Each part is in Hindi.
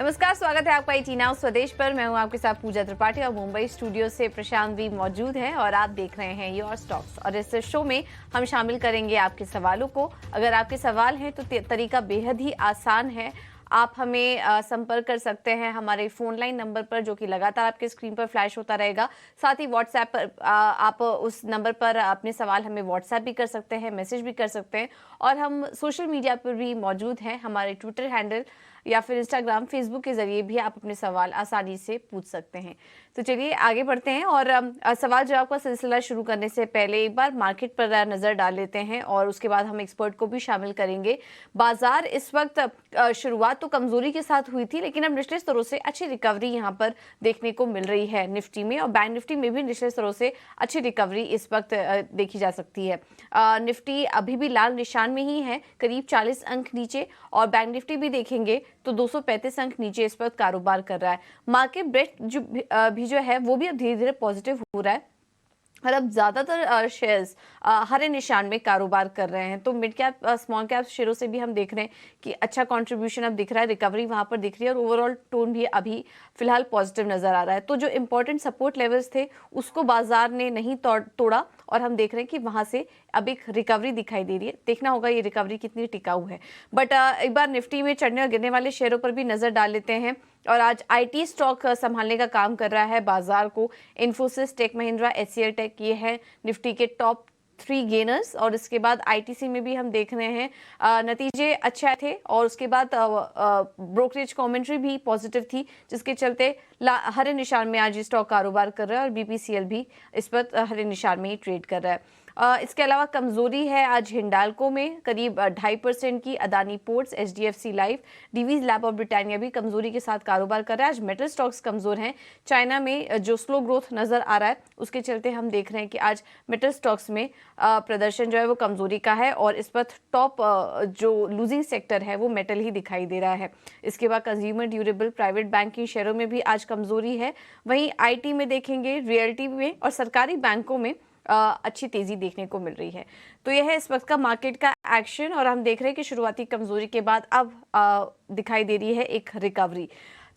नमस्कार, स्वागत है आपका ईटी नाउ स्वदेश पर। मैं हूं आपके साथ पूजा त्रिपाठी और मुंबई स्टूडियो से प्रशांत भी मौजूद हैं और आप देख रहे हैं योर स्टॉक्स। और इस शो में हम शामिल करेंगे आपके सवालों को। अगर आपके सवाल हैं तो तरीका बेहद ही आसान है। आप हमें संपर्क कर सकते हैं हमारे फोन लाइन नंबर पर, जो कि लगातार आपके स्क्रीन पर फ्लैश होता रहेगा। साथ ही व्हाट्सएप पर आप उस नंबर पर अपने सवाल हमें व्हाट्सएप भी कर सकते हैं, मैसेज भी कर सकते हैं। और हम सोशल मीडिया पर भी मौजूद हैं। हमारे ट्विटर हैंडल या फिर इंस्टाग्राम, फेसबुक के जरिए भी आप अपने सवाल आसानी से पूछ सकते हैं। तो चलिए आगे बढ़ते हैं और सवाल जवाब का सिलसिला शुरू करने से पहले एक बार मार्केट पर नजर डाल लेते हैं और उसके बाद हम एक्सपर्ट को भी शामिल करेंगे। बाजार इस वक्त शुरुआत तो कमजोरी के साथ हुई थी, लेकिन अब निचले स्तरों से अच्छी रिकवरी यहाँ पर देखने को मिल रही है निफ्टी में, और बैंक निफ्टी में भी निचले स्तरों से अच्छी रिकवरी इस वक्त देखी जा सकती है। निफ्टी अभी भी लाल निशान में ही है, करीब 40 अंक नीचे, और बैंक निफ्टी भी देखेंगे तो 235 अंक नीचे इस वक्त कारोबार कर रहा है। मार्केट ब्रेड भी जो है वो भी अब धीरे धीरे पॉजिटिव हो रहा है और अब ज्यादातर शेयर्स हरे निशान में कारोबार कर रहे हैं। तो मिड कैप स्मॉल कैप शेयरों से भी हम देख रहे हैं कि अच्छा कंट्रीब्यूशन अब दिख रहा है, रिकवरी वहां पर दिख रही है और ओवरऑल टोन भी अभी फिलहाल पॉजिटिव नजर आ रहा है। तो जो इंपॉर्टेंट सपोर्ट लेवल्स थे उसको बाजार ने नहीं तोड़ा और हम देख रहे हैं कि वहां से अब एक रिकवरी दिखाई दे रही है। देखना होगा ये रिकवरी कितनी टिकाऊ है। बट एक बार निफ्टी में चढ़ने और गिरने वाले शेयरों पर भी नजर डाल लेते हैं। और आज आईटी स्टॉक संभालने का काम कर रहा है बाजार को। इन्फोसिस, टेक महिंद्रा, एचसीएल टेक, ये है निफ्टी के टॉप 3 गेनर्स। और इसके बाद आईटीसी में भी हम देख रहे हैं नतीजे अच्छे थे और उसके बाद ब्रोकरेज कमेंट्री भी पॉजिटिव थी, जिसके चलते हरे निशान में आज स्टॉक कारोबार कर रहा है और बीपीसीएल भी इस पर हरे निशान में ही ट्रेड कर रहा है। इसके अलावा कमजोरी है आज हिंडाल्को में, करीब 2.5% की। Adani ports, HDFC life, Divi's lab और ब्रिटानिया भी कमजोरी के साथ कारोबार कर रहा है। आज मेटल स्टॉक्स कमजोर हैं। चाइना में जो स्लो ग्रोथ नजर आ रहा है उसके चलते हम देख रहे हैं कि आज मेटल स्टॉक्स में प्रदर्शन जो है वो कमजोरी का है और इस पर टॉप जो लूजिंग सेक्टर है वो मेटल ही दिखाई दे रहा है। इसके बाद कंज्यूमर ड्यूरेबल, प्राइवेट बैंकिंग शेयरों में भी आज कमजोरी है। वहीं आईटी में देखेंगे, रियल्टी में और सरकारी बैंकों में अच्छी तेजी देखने को मिल रही है। तो यह है इस वक्त का मार्केट का एक्शन और हम देख रहे हैं कि शुरुआती कमजोरी के बाद अब दिखाई दे रही है एक रिकवरी।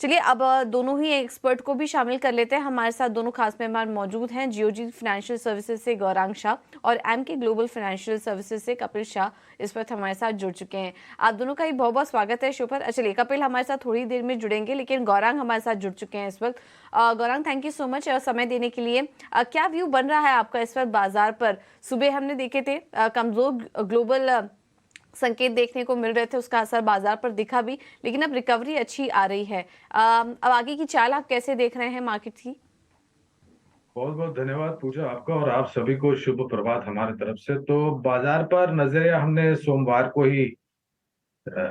चलिए अब दोनों ही एक्सपर्ट को भी शामिल कर लेते हैं। हमारे साथ दोनों खास मेहमान मौजूद हैं। जियोजी फाइनेंशियल सर्विसेज से गौरांग शाह और एमके ग्लोबल फाइनेंशियल सर्विसेज से कपिल शाह इस वक्त हमारे साथ जुड़ चुके हैं। आप दोनों का ही बहुत बहुत स्वागत है शो पर। चलिए कपिल हमारे साथ थोड़ी देर में जुड़ेंगे, लेकिन गौरांग हमारे साथ जुड़ चुके हैं इस वक्त। Gaurang, thank you so much समय देने के लिए। क्या व्यू बन रहा है आपका इस वक्त बाजार पर? सुबह हमने देखे थे कमजोर ग्लोबल संकेत देखने को मिल रहे थे, उसका असर बाजार पर दिखा भी, लेकिन अब रिकवरी अच्छी आ रही है। अब आगे की चाल आप कैसे देख रहे हैं मार्केट की? बहुत बहुत धन्यवाद पूजा आपका, और आप सभी को शुभ प्रभात हमारे तरफ से। तो बाजार पर नजरिया हमने सोमवार को ही अ,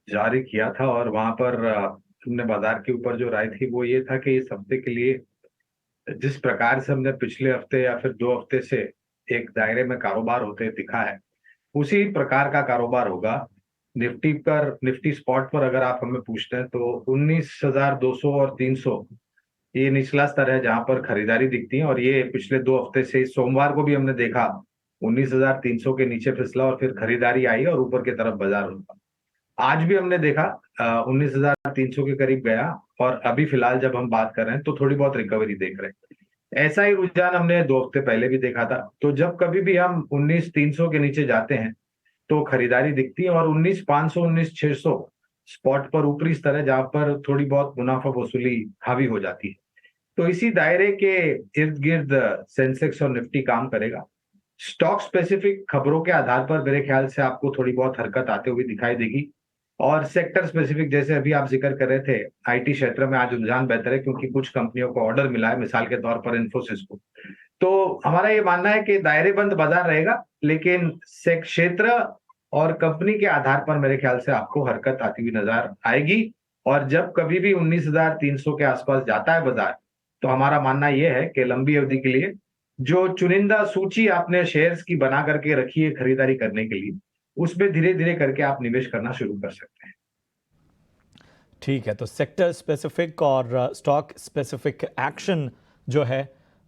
जारी किया था, और वहां पर हमने बाजार के ऊपर जो राय थी वो ये था कि इस हफ्ते के लिए जिस प्रकार से हमने पिछले हफ्ते या फिर 2 हफ्ते से एक दायरे में कारोबार होते दिखा है, उसी प्रकार का कारोबार होगा। निफ्टी स्पॉट पर अगर आप हमें पूछते हैं तो 19,200 और 300 ये निचला स्तर है जहां पर खरीदारी दिखती है, और ये पिछले 2 हफ्ते से सोमवार को भी हमने देखा 19,300 के नीचे फिसला और फिर खरीदारी आई और ऊपर की तरफ बाजार रुका। आज भी हमने देखा 19,300 के करीब गया, और अभी फिलहाल जब हम बात कर रहे हैं तो थोड़ी बहुत रिकवरी देख रहे हैं। ऐसा ही रुझान हमने 2 हफ्ते पहले भी देखा था। तो जब कभी भी हम 19,300 के नीचे जाते हैं तो खरीदारी दिखती है, और 19,500 19,600 स्पॉट पर ऊपरी स्तर है जहां पर थोड़ी बहुत मुनाफा वसूली हावी हो जाती है। तो इसी दायरे के इर्द गिर्द सेंसेक्स और निफ्टी काम करेगा। स्टॉक स्पेसिफिक खबरों के आधार पर मेरे ख्याल से आपको थोड़ी बहुत हरकत आते हुए दिखाई देगी, और सेक्टर स्पेसिफिक जैसे अभी आप जिक्र कर रहे थे, आईटी क्षेत्र में आज रुझान बेहतर है क्योंकि कुछ कंपनियों को ऑर्डर मिला है, मिसाल के तौर पर इन्फोसिस को। तो हमारा ये मानना है कि दायरे बंद बाजार रहेगा, लेकिन क्षेत्र और कंपनी के आधार पर मेरे ख्याल से आपको हरकत आती हुई नजर आएगी। और जब कभी भी 19,300 के आसपास जाता है बाजार, तो हमारा मानना यह है कि लंबी अवधि के लिए जो चुनिंदा सूची आपने शेयर्स की बना करके रखी है खरीदारी करने के लिए, उसमें धीरे धीरे करके आप निवेश करना शुरू कर सकते हैं। ठीक है, तो सेक्टर स्पेसिफिक और स्टॉक स्पेसिफिक एक्शन जो है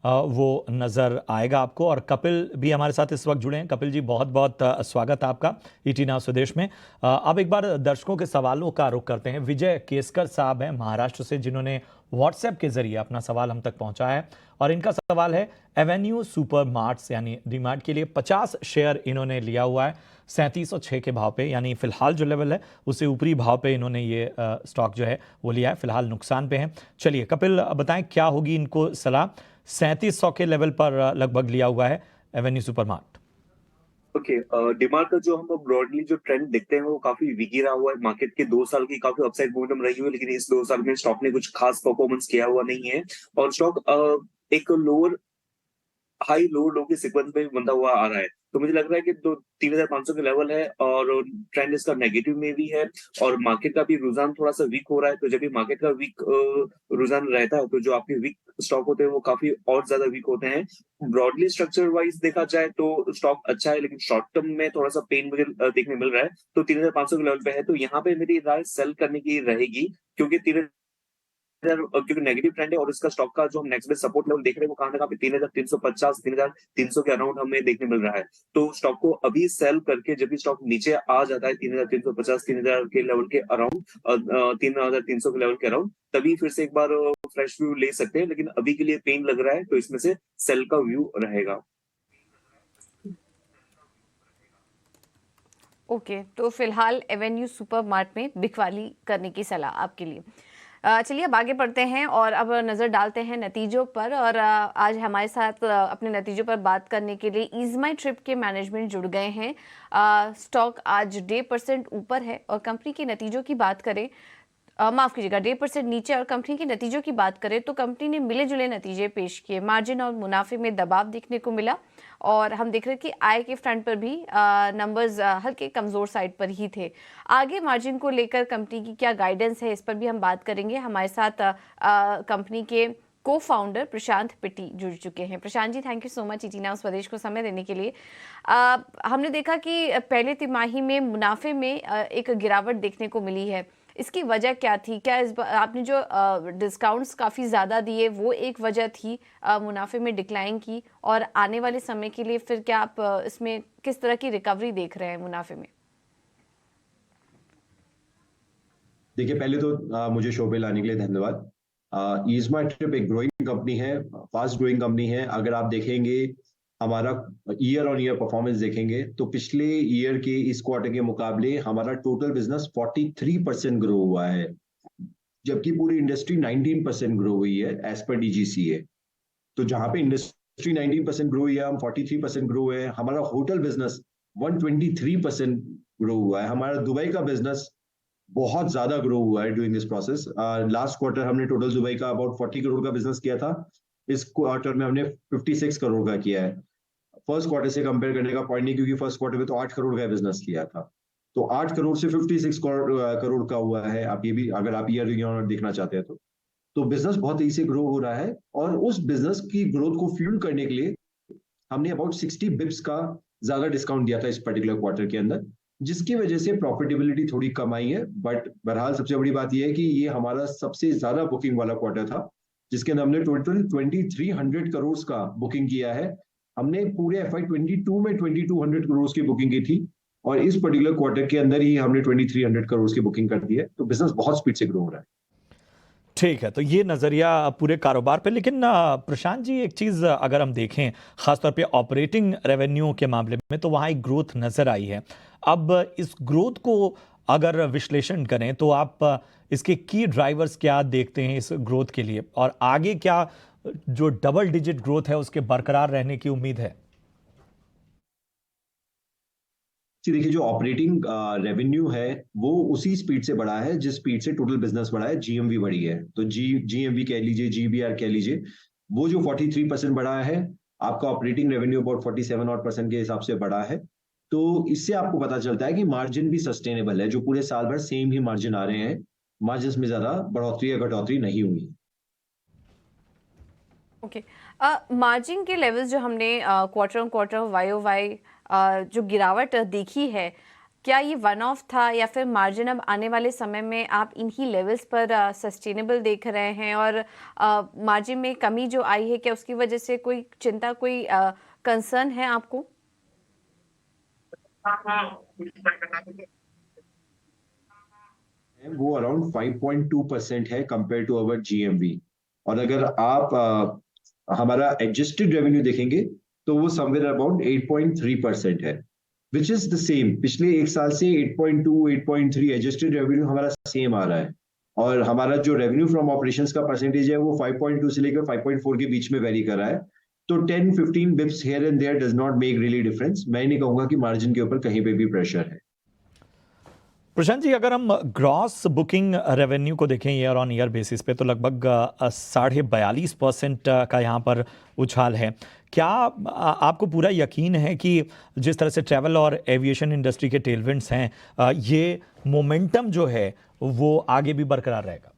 वो नज़र आएगा आपको। और कपिल भी हमारे साथ इस वक्त जुड़े हैं। कपिल जी, बहुत बहुत स्वागत है आपका ईटी नाउ स्वदेश में। अब एक बार दर्शकों के सवालों का रुख करते हैं। विजय केसकर साहब हैं महाराष्ट्र से, जिन्होंने व्हाट्सएप के जरिए अपना सवाल हम तक पहुंचाया है। और इनका सवाल है, एवेन्यू सुपर मार्ट्स यानी डीमार्ट के लिए 50 शेयर इन्होंने लिया हुआ है 3706 के भाव पे, यानी फिलहाल जो लेवल है उससे ऊपरी भाव पे इन्होंने ये स्टॉक जो है वो लिया है, फिलहाल नुकसान पे है। चलिए कपिल, बताएं क्या होगी इनको सलाह। 3700 के लेवल पर लगभग लिया हुआ है एवेन्यू सुपरमार्ट। ओके, डिमांड का जो हम ब्रॉडली जो ट्रेंड देखते हैं वो काफी वीक ही रहा हुआ है। मार्केट के 2 साल की काफी अपसाइड मोमेंटम रही हुई है, लेकिन इस 2 साल में स्टॉक ने कुछ खास परफॉर्मेंस किया हुआ नहीं है और स्टॉक एक लोअर हाई लो लो के सीक्वेंस में बनता हुआ आ रहा है। तो मुझे लग रहा है कि 3500 के लेवल है और ट्रेंड इसका नेगेटिव में भी है और मार्केट का भी रुझान थोड़ा सा वीक हो रहा है। तो जब भी मार्केट का वीक रुझान रहता है तो जो आपके वीक स्टॉक होते हैं वो काफी और ज्यादा वीक होते हैं। ब्रॉडली स्ट्रक्चर वाइज देखा जाए तो स्टॉक अच्छा है, लेकिन शॉर्ट टर्म में थोड़ा सा पेन मुझे देखने मिल रहा है। तो 3500 के लेवल पे है, तो यहाँ पे मेरी राय सेल करने की रहेगी, क्योंकि क्योंकि नेगेटिव ट्रेंड है और इसका स्टॉक का जो हम नेक्स्ट बेस्ट सपोर्ट लेवल देख रहे हैं वो कहां ना कहां पे 3350 3300 के अराउंड हमें देखने मिल रहा है। तो स्टॉक को अभी सेल करके जब भी स्टॉक नीचे आ जाता है 3350 3000 के लेवल के अराउंड 3300 के लेवल के अराउंड, तभी फिर से एक बार फ्रेश व्यू ले सकते हैं। लेकिन अभी के लिए पेन लग रहा है तो इसमें से सेल का व्यू रहेगा। ओके, तो फिलहाल एवेन्यू सुपरमार्ट में बिकवाली करने की सलाह आपके लिए। चलिए अब आगे बढ़ते हैं और अब नज़र डालते हैं नतीजों पर। और आज हमारे साथ अपने नतीजों पर बात करने के लिए ईज माई ट्रिप के मैनेजमेंट जुड़ गए हैं। स्टॉक आज 1.5% ऊपर है और कंपनी के नतीजों की बात करें, माफ कीजिएगा 1.5% नीचे। और कंपनी के नतीजों की बात करें तो कंपनी ने मिले जुले नतीजे पेश किए। मार्जिन और मुनाफे में दबाव देखने को मिला और हम देख रहे हैं कि आय के फ्रंट पर भी नंबर्स हल्के कमजोर साइड पर ही थे। आगे मार्जिन को लेकर कंपनी की क्या गाइडेंस है, इस पर भी हम बात करेंगे। हमारे साथ कंपनी के को फाउंडर प्रशांत पिट्टी जुड़ चुके हैं। Prashant ji, thank you so much ET now Swadesh को समय देने के लिए। हमने देखा कि पहले तिमाही में मुनाफे में एक गिरावट देखने को मिली है, इसकी वजह क्या थी? क्या आपने जो डिस्काउंट्स काफ़ी ज़्यादा दिए वो एक वजह थी मुनाफे में डिक्लाइन की? और आने वाले समय के लिए फिर क्या आप इसमें किस तरह की रिकवरी देख रहे हैं मुनाफे में? देखिए, पहले तो मुझे शो पे लाने के लिए धन्यवाद। ईज माई ट्रिप एक ग्रोइंग कंपनी है, फास्ट ग्रोइंग कंपनी है। अगर आप देखेंगे हमारा ईयर ऑन ईयर परफॉर्मेंस देखेंगे तो पिछले ईयर के इस क्वार्टर के मुकाबले हमारा टोटल बिजनेस 43% ग्रो हुआ है, जबकि पूरी इंडस्ट्री 19% ग्रो हुई है एज पर डीजीसीए। तो जहां पे इंडस्ट्री 19% ग्रो हुई है, हम 43% ग्रो हुए हैं। हमारा होटल बिजनेस 123% ग्रो हुआ है। हमारा दुबई का बिजनेस बहुत ज्यादा ग्रो हुआ है during this process. Last quarter हमने टोटल दुबई का अबाउट 40 करोड़ का बिजनेस किया था, इस क्वार्टर में हमने 56 करोड़ का किया है। फर्स्ट क्वार्टर से कंपेयर करने का पॉइंट नहीं, क्योंकि फर्स्ट क्वार्टर में तो 8 करोड़ का बिजनेस किया था। तो 8 करोड़ से 56 करोड़ का हुआ है। आप ये भी, अगर आप ईयर देखना चाहते हैं तो बिजनेस बहुत तेजी से ग्रो हो रहा है। और उस बिजनेस की ग्रोथ को फ्यूल करने के लिए हमने अबाउट 60 बिप्स का ज्यादा डिस्काउंट दिया था इस पर्टिकुलर क्वार्टर के अंदर, जिसकी वजह से प्रॉफिटेबिलिटी थोड़ी कम आई है। बट बहरहाल सबसे बड़ी बात यह है कि ये हमारा सबसे ज्यादा बुकिंग वाला क्वार्टर था, जिसके अंदर हमने टोटल 2300 करोड़ का बुकिंग किया है। हमने पूरे FY22 में 2200 करोड़ की बुकिंग की थी और इस पर्टिकुलर क्वार्टर के अंदर ही हमने 2300 करोड़ की बुकिंग कर दी है। तो बिजनेस बहुत स्पीड से ग्रो हो रहा है। ठीक है, तो ये नज़रिया पूरे कारोबार पे। लेकिन प्रशांत जी, एक चीज़ अगर हम देखें खासतौर पे ऑपरेटिंग रेवेन्यू के मामले में, तो वहाँ एक ग्रोथ नज़र आई है। अब इस ग्रोथ को अगर विश्लेषण करें तो आप इसके की ड्राइवर्स क्या देखते हैं इस ग्रोथ के लिए, और आगे क्या जो डबल डिजिट ग्रोथ है उसके बरकरार रहने की उम्मीद है? जी देखिए, जो ऑपरेटिंग रेवेन्यू है वो उसी स्पीड से बढ़ा है जिस स्पीड से टोटल बिजनेस बढ़ा है, जीएमवी बढ़ी है। तो जीएमवी कह लीजिए, जीबीआर कह लीजिए, वो जो 43% बढ़ा है, आपका ऑपरेटिंग रेवेन्यू अबाउट 47% के हिसाब से बढ़ा है। तो इससे आपको पता चलता है कि मार्जिन भी सस्टेनेबल है, जो पूरे साल भर सेम ही मार्जिन आ रहे हैं, मार्जिन में ज्यादा बढ़ोतरी या घटोतरी नहीं हुई। ओके, मार्जिन के लेवल्स जो हमने क्वार्टर ऑन क्वार्टर वाई जो गिरावट देखी है, क्या ये वन ऑफ था या फिर मार्जिन अब आने वाले समय में आप इन्हीं लेवल्स पर सस्टेनेबल देख रहे हैं, और मार्जिन में कमी जो आई है क्या उसकी वजह से कोई चिंता, कोई कंसर्न है आपको? वो अराउंड 5.2% है कंपेयर टू अवर जीएमवी। और अगर आप हमारा एडजस्टेड रेवेन्यू देखेंगे तो वो समवेयर अबाउट 8.3% है, विच इज द सेम। पिछले एक साल से 8.2 8.3 एडजस्टेड रेवेन्यू हमारा सेम आ रहा है, और हमारा जो रेवेन्यू फ्रॉम ऑपरेशंस का परसेंटेज है वो 5.2 से लेकर 5.4 के बीच में वेरी कर रहा है। तो 10-15 bips here and there does not make really difference. मैं नहीं कहूंगा कि मार्जिन के ऊपर कहीं पे भी प्रेशर है। प्रशांत जी, अगर हम ग्रॉस बुकिंग रेवेन्यू को देखें ईयर ऑन ईयर बेसिस पे तो लगभग 42.5% का यहाँ पर उछाल है। क्या आपको पूरा यकीन है कि जिस तरह से ट्रैवल और एविएशन इंडस्ट्री के टेलविंड्स हैं, ये मोमेंटम जो है वो आगे भी बरकरार रहेगा?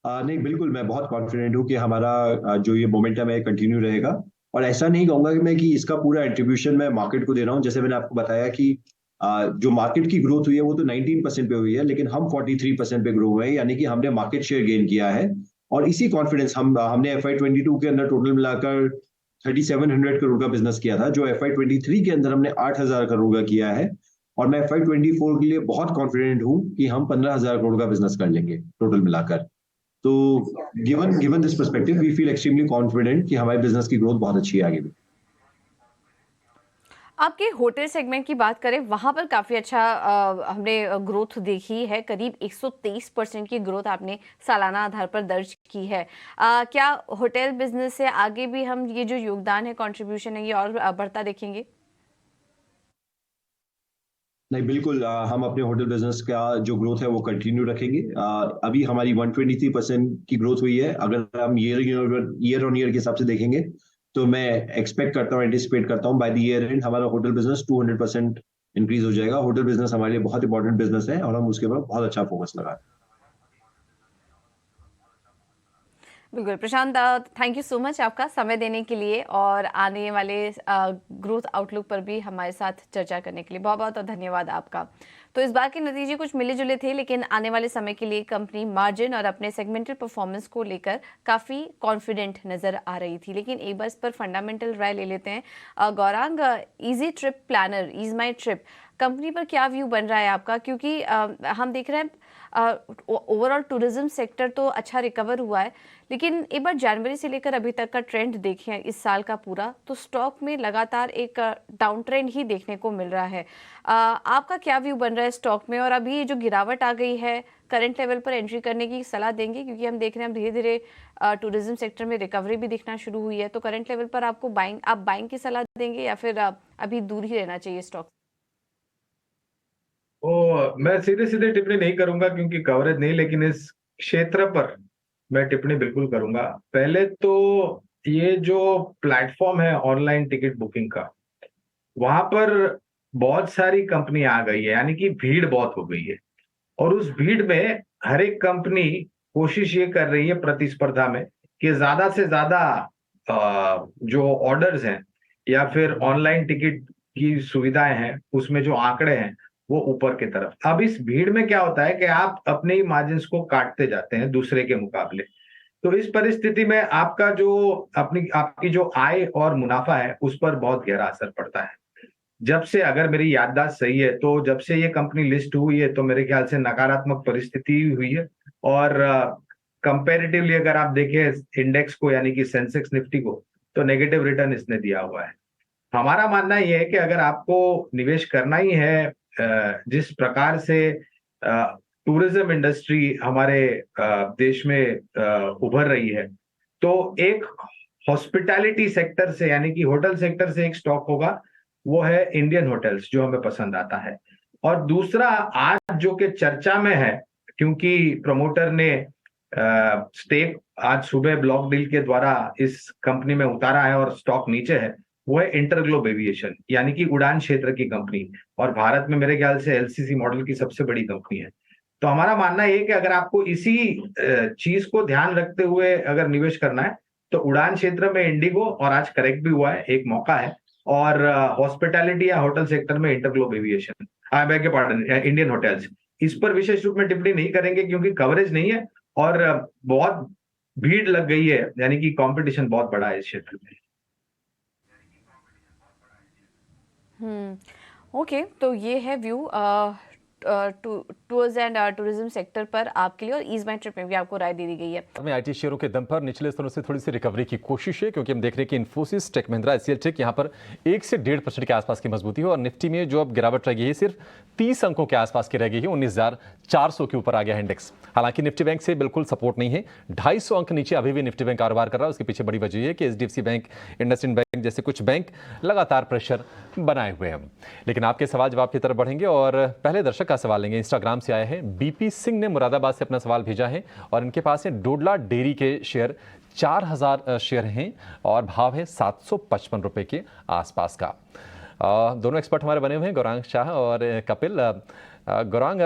नहीं, बिल्कुल, मैं बहुत कॉन्फिडेंट हूँ कि हमारा जो ये मोमेंटम है कंटिन्यू रहेगा। और ऐसा नहीं कहूंगा कि इसका पूरा एट्रीब्यूशन मैं मार्केट को दे रहा हूँ। जैसे मैंने आपको बताया कि जो मार्केट की ग्रोथ हुई है वो तो 19% पे हुई है, लेकिन हम 43% पे ग्रो हुए हैं, यानी कि हमने मार्केट शेयर गेन किया है। और इसी कॉन्फिडेंस हमने FY22 के अंदर टोटल मिलाकर 3700 करोड़ का बिजनेस किया था, जो FY23 के अंदर हमने 8000 करोड़ का किया है। और मैं FY24 के लिए बहुत कॉन्फिडेंट हूँ कि हम 15000 करोड़ का बिजनेस कर लेंगे टोटल मिलाकर। तो given this perspective we feel extremely confident कि हमारे बिजनेस की ग्रोथ बहुत अच्छी है आगे भी। आपके होटल सेगमेंट की बात करें, वहां पर काफी अच्छा हमने ग्रोथ देखी है। करीब 123% की ग्रोथ आपने सालाना आधार पर दर्ज की है। क्या होटल बिजनेस से आगे भी हम ये जो योगदान है, कंट्रीब्यूशन है, ये और बढ़ता देखेंगे? नहीं, बिल्कुल, हम अपने होटल बिजनेस का जो ग्रोथ है वो कंटिन्यू रखेंगे। अभी हमारी 123% की ग्रोथ हुई है। अगर हम ईयर ऑन ईयर के हिसाब से देखेंगे तो मैं एक्सपेक्ट करता हूँ, एंटिसिपेट करता हूँ बाय द ईयर एंड हमारा होटल बिजनेस 200% इंक्रीज हो जाएगा। होटल बिजनेस हमारे लिए बहुत इंपॉर्टेंट बिजनेस है और हम उसके ऊपर बहुत अच्छा फोकस लगा रहे हैं। बिल्कुल प्रशांत, थैंक यू सो मच आपका समय देने के लिए और आने वाले ग्रोथ आउटलुक पर भी हमारे साथ चर्चा करने के लिए बहुत बहुत धन्यवाद आपका। तो इस बार के नतीजे कुछ मिले जुले थे, लेकिन आने वाले समय के लिए कंपनी मार्जिन और अपने सेगमेंटल परफॉर्मेंस को लेकर काफ़ी कॉन्फिडेंट नज़र आ रही थी। लेकिन एक बार इस पर फंडामेंटल राय ले लेते हैं। Gaurang, easy trip planner, ease my trip company पर क्या व्यू बन रहा है आपका? क्योंकि हम देख रहे हैं ओवरऑल टूरिज्म सेक्टर तो अच्छा रिकवर हुआ है, लेकिन एक बार जनवरी से लेकर अभी तक का ट्रेंड देखें इस साल का पूरा, तो स्टॉक में लगातार एक डाउन ट्रेंड ही देखने को मिल रहा है। आपका क्या व्यू बन रहा है स्टॉक में? और अभी जो गिरावट आ गई है, करंट लेवल पर एंट्री करने की सलाह देंगे? क्योंकि हम देख रहे हैं धीरे धीरे टूरिज्म सेक्टर में रिकवरी भी दिखना शुरू हुई है। तो करंट लेवल पर आप बाइंग की सलाह देंगे या फिर अभी दूर ही रहना चाहिए स्टॉक? मैं सीधे सीधे टिप्पणी नहीं करूंगा क्योंकि कवरेज नहीं, लेकिन इस क्षेत्र पर मैं टिप्पणी बिल्कुल करूंगा। पहले तो ये जो प्लेटफॉर्म है ऑनलाइन टिकट बुकिंग का, वहां पर बहुत सारी कंपनी आ गई है, यानी कि भीड़ बहुत हो गई है। और उस भीड़ में हर एक कंपनी कोशिश ये कर रही है प्रतिस्पर्धा में कि ज्यादा से ज्यादा जो ऑर्डर्स हैं या फिर ऑनलाइन टिकट की सुविधाएं हैं, उसमें जो आंकड़े हैं वो ऊपर की तरफ। अब इस भीड़ में क्या होता है कि आप अपने ही मार्जिन्स को काटते जाते हैं दूसरे के मुकाबले। तो इस परिस्थिति में आपका जो आपकी जो आय और मुनाफा है उस पर बहुत गहरा असर पड़ता है। जब से, अगर मेरी याददाश्त सही है, तो जब से ये कंपनी लिस्ट हुई है तो मेरे ख्याल से नकारात्मक परिस्थिति हुई है। और कंपैरेटिवली अगर आप देखें इंडेक्स को, यानी कि सेंसेक्स निफ्टी को, तो नेगेटिव रिटर्न इसने दिया हुआ है। हमारा मानना यह है कि अगर आपको निवेश करना ही है, जिस प्रकार से टूरिज्म इंडस्ट्री हमारे देश में उभर रही है, तो एक हॉस्पिटैलिटी सेक्टर से, यानी कि होटल सेक्टर से एक स्टॉक होगा, वो है इंडियन होटल्स, जो हमें पसंद आता है। और दूसरा, आज जो कि चर्चा में है, क्योंकि प्रमोटर ने स्टेक आज सुबह ब्लॉक डील के द्वारा इस कंपनी में उतारा है और स्टॉक नीचे है, वो है इंटरग्लोब एविएशन, यानी कि उड़ान क्षेत्र की कंपनी, और भारत में मेरे ख्याल से एलसीसी मॉडल की सबसे बड़ी कंपनी है। तो हमारा मानना यह है कि अगर आपको इसी चीज को ध्यान रखते हुए अगर निवेश करना है तो उड़ान क्षेत्र में इंडिगो, और आज करेक्ट भी हुआ है, एक मौका है और हॉस्पिटैलिटी या होटल सेक्टर में इंटरग्लोब एविएशन, बैग के पार्डन, इंडियन होटल्स, इस पर विशेष रूप में टिप्पणी नहीं करेंगे क्योंकि कवरेज नहीं है और बहुत भीड़ लग गई है, यानी कि कंपटीशन बहुत बड़ा है इस क्षेत्र में। ओके, तो ये है view tours and tourism sector पर आपके लिए, और ईज माई ट्रिप में भी आपको राय दे दी गई है। में आईटी शेयरों के दम पर निचले स्तरों से थोड़ी सी रिकवरी की कोशिश है, क्योंकि हम देख रहे हैं कि इन्फोसिस, टेक महिंद्रा, एचसीएल टेक यहाँ पर 1 से 1.5% के आसपास की मजबूती है, और निफ्टी में जो अब गिरावट रह गई है सिर्फ 30 अंकों के आसपास की रह गई है, 19,400 के ऊपर आ गया है इंडेक्स। हालांकि निफ्टी बैंक से बिल्कुल सपोर्ट नहीं है, 250 अंक नीचे अभी भी निफ्टी बैंक कारोबार कर रहा है। उसके पीछे बड़ी वजह है कि एचडीएफसी बैंक, इंडसइंड बैंक जैसे कुछ बैंक लगातार प्रेशर बनाए हुए हैं। लेकिन आपके सवाल जवाब की तरफ बढ़ेंगे और पहले दर्शक का सवाल लेंगे। इंस्टाग्राम से आया है, बीपी सिंह ने मुरादाबाद से अपना सवाल भेजा है और इनके पास है डोडला डेयरी के शेयर, 4000 शेयर हैं और भाव है 755 रुपए के आसपास का। दोनों एक्सपर्ट हमारे बने हुए हैं, गौरांग शाह और कपिल। गौरांग,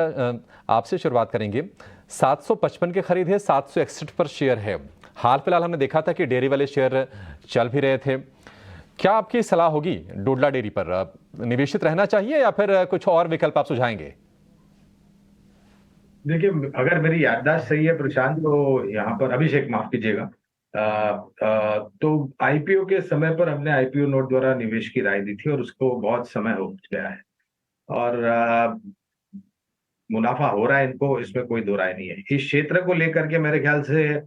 आपसे शुरुआत करेंगे। 755 के खरीद है, 761 पर शेयर है। हाल फिलहाल हमने देखा था कि डेयरी वाले शेयर चल भी रहे थे। क्या आपकी सलाह होगी डोडला डेयरी पर, निवेशित रहना चाहिए या फिर कुछ और विकल्प आप सुझाएंगे? देखिए, अगर मेरी याददाश्त सही है प्रशांत, तो यहाँ पर अभिषेक, माफ कीजिएगा, तो आईपीओ के समय पर हमने आईपीओ नोट द्वारा निवेश की राय दी थी और उसको बहुत समय हो गया है और मुनाफा हो रहा है इनको, इसमें कोई दो राय नहीं है। इस क्षेत्र को लेकर के मेरे ख्याल से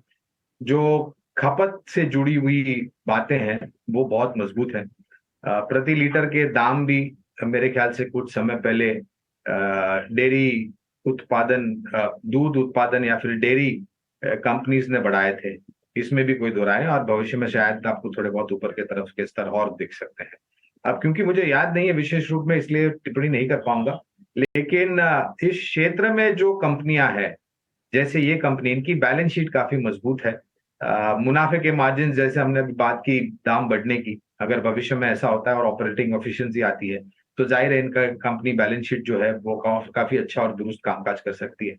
जो खपत से जुड़ी हुई बातें हैं वो बहुत मजबूत है। प्रति लीटर के दाम भी मेरे ख्याल से कुछ समय पहले डेयरी उत्पादन, दूध उत्पादन या फिर डेयरी कंपनीज ने बढ़ाए थे, इसमें भी कोई दो राय है और भविष्य में शायद आपको थोड़े बहुत ऊपर के तरफ के स्तर और दिख सकते हैं। अब क्योंकि मुझे याद नहीं है विशेष रूप में, इसलिए टिप्पणी नहीं कर पाऊंगा, लेकिन इस क्षेत्र में जो कंपनियां हैं, जैसे ये कंपनी, इनकी बैलेंस शीट काफी मजबूत है। मुनाफे के मार्जिन, जैसे हमने अभी बात की दाम बढ़ने की, अगर भविष्य में ऐसा होता है और ऑपरेटिंग एफिशिएंसी आती है तो जाहिर है इनका कंपनी बैलेंस शीट जो है वो काफी अच्छा और दुरुस्त कामकाज कर सकती है।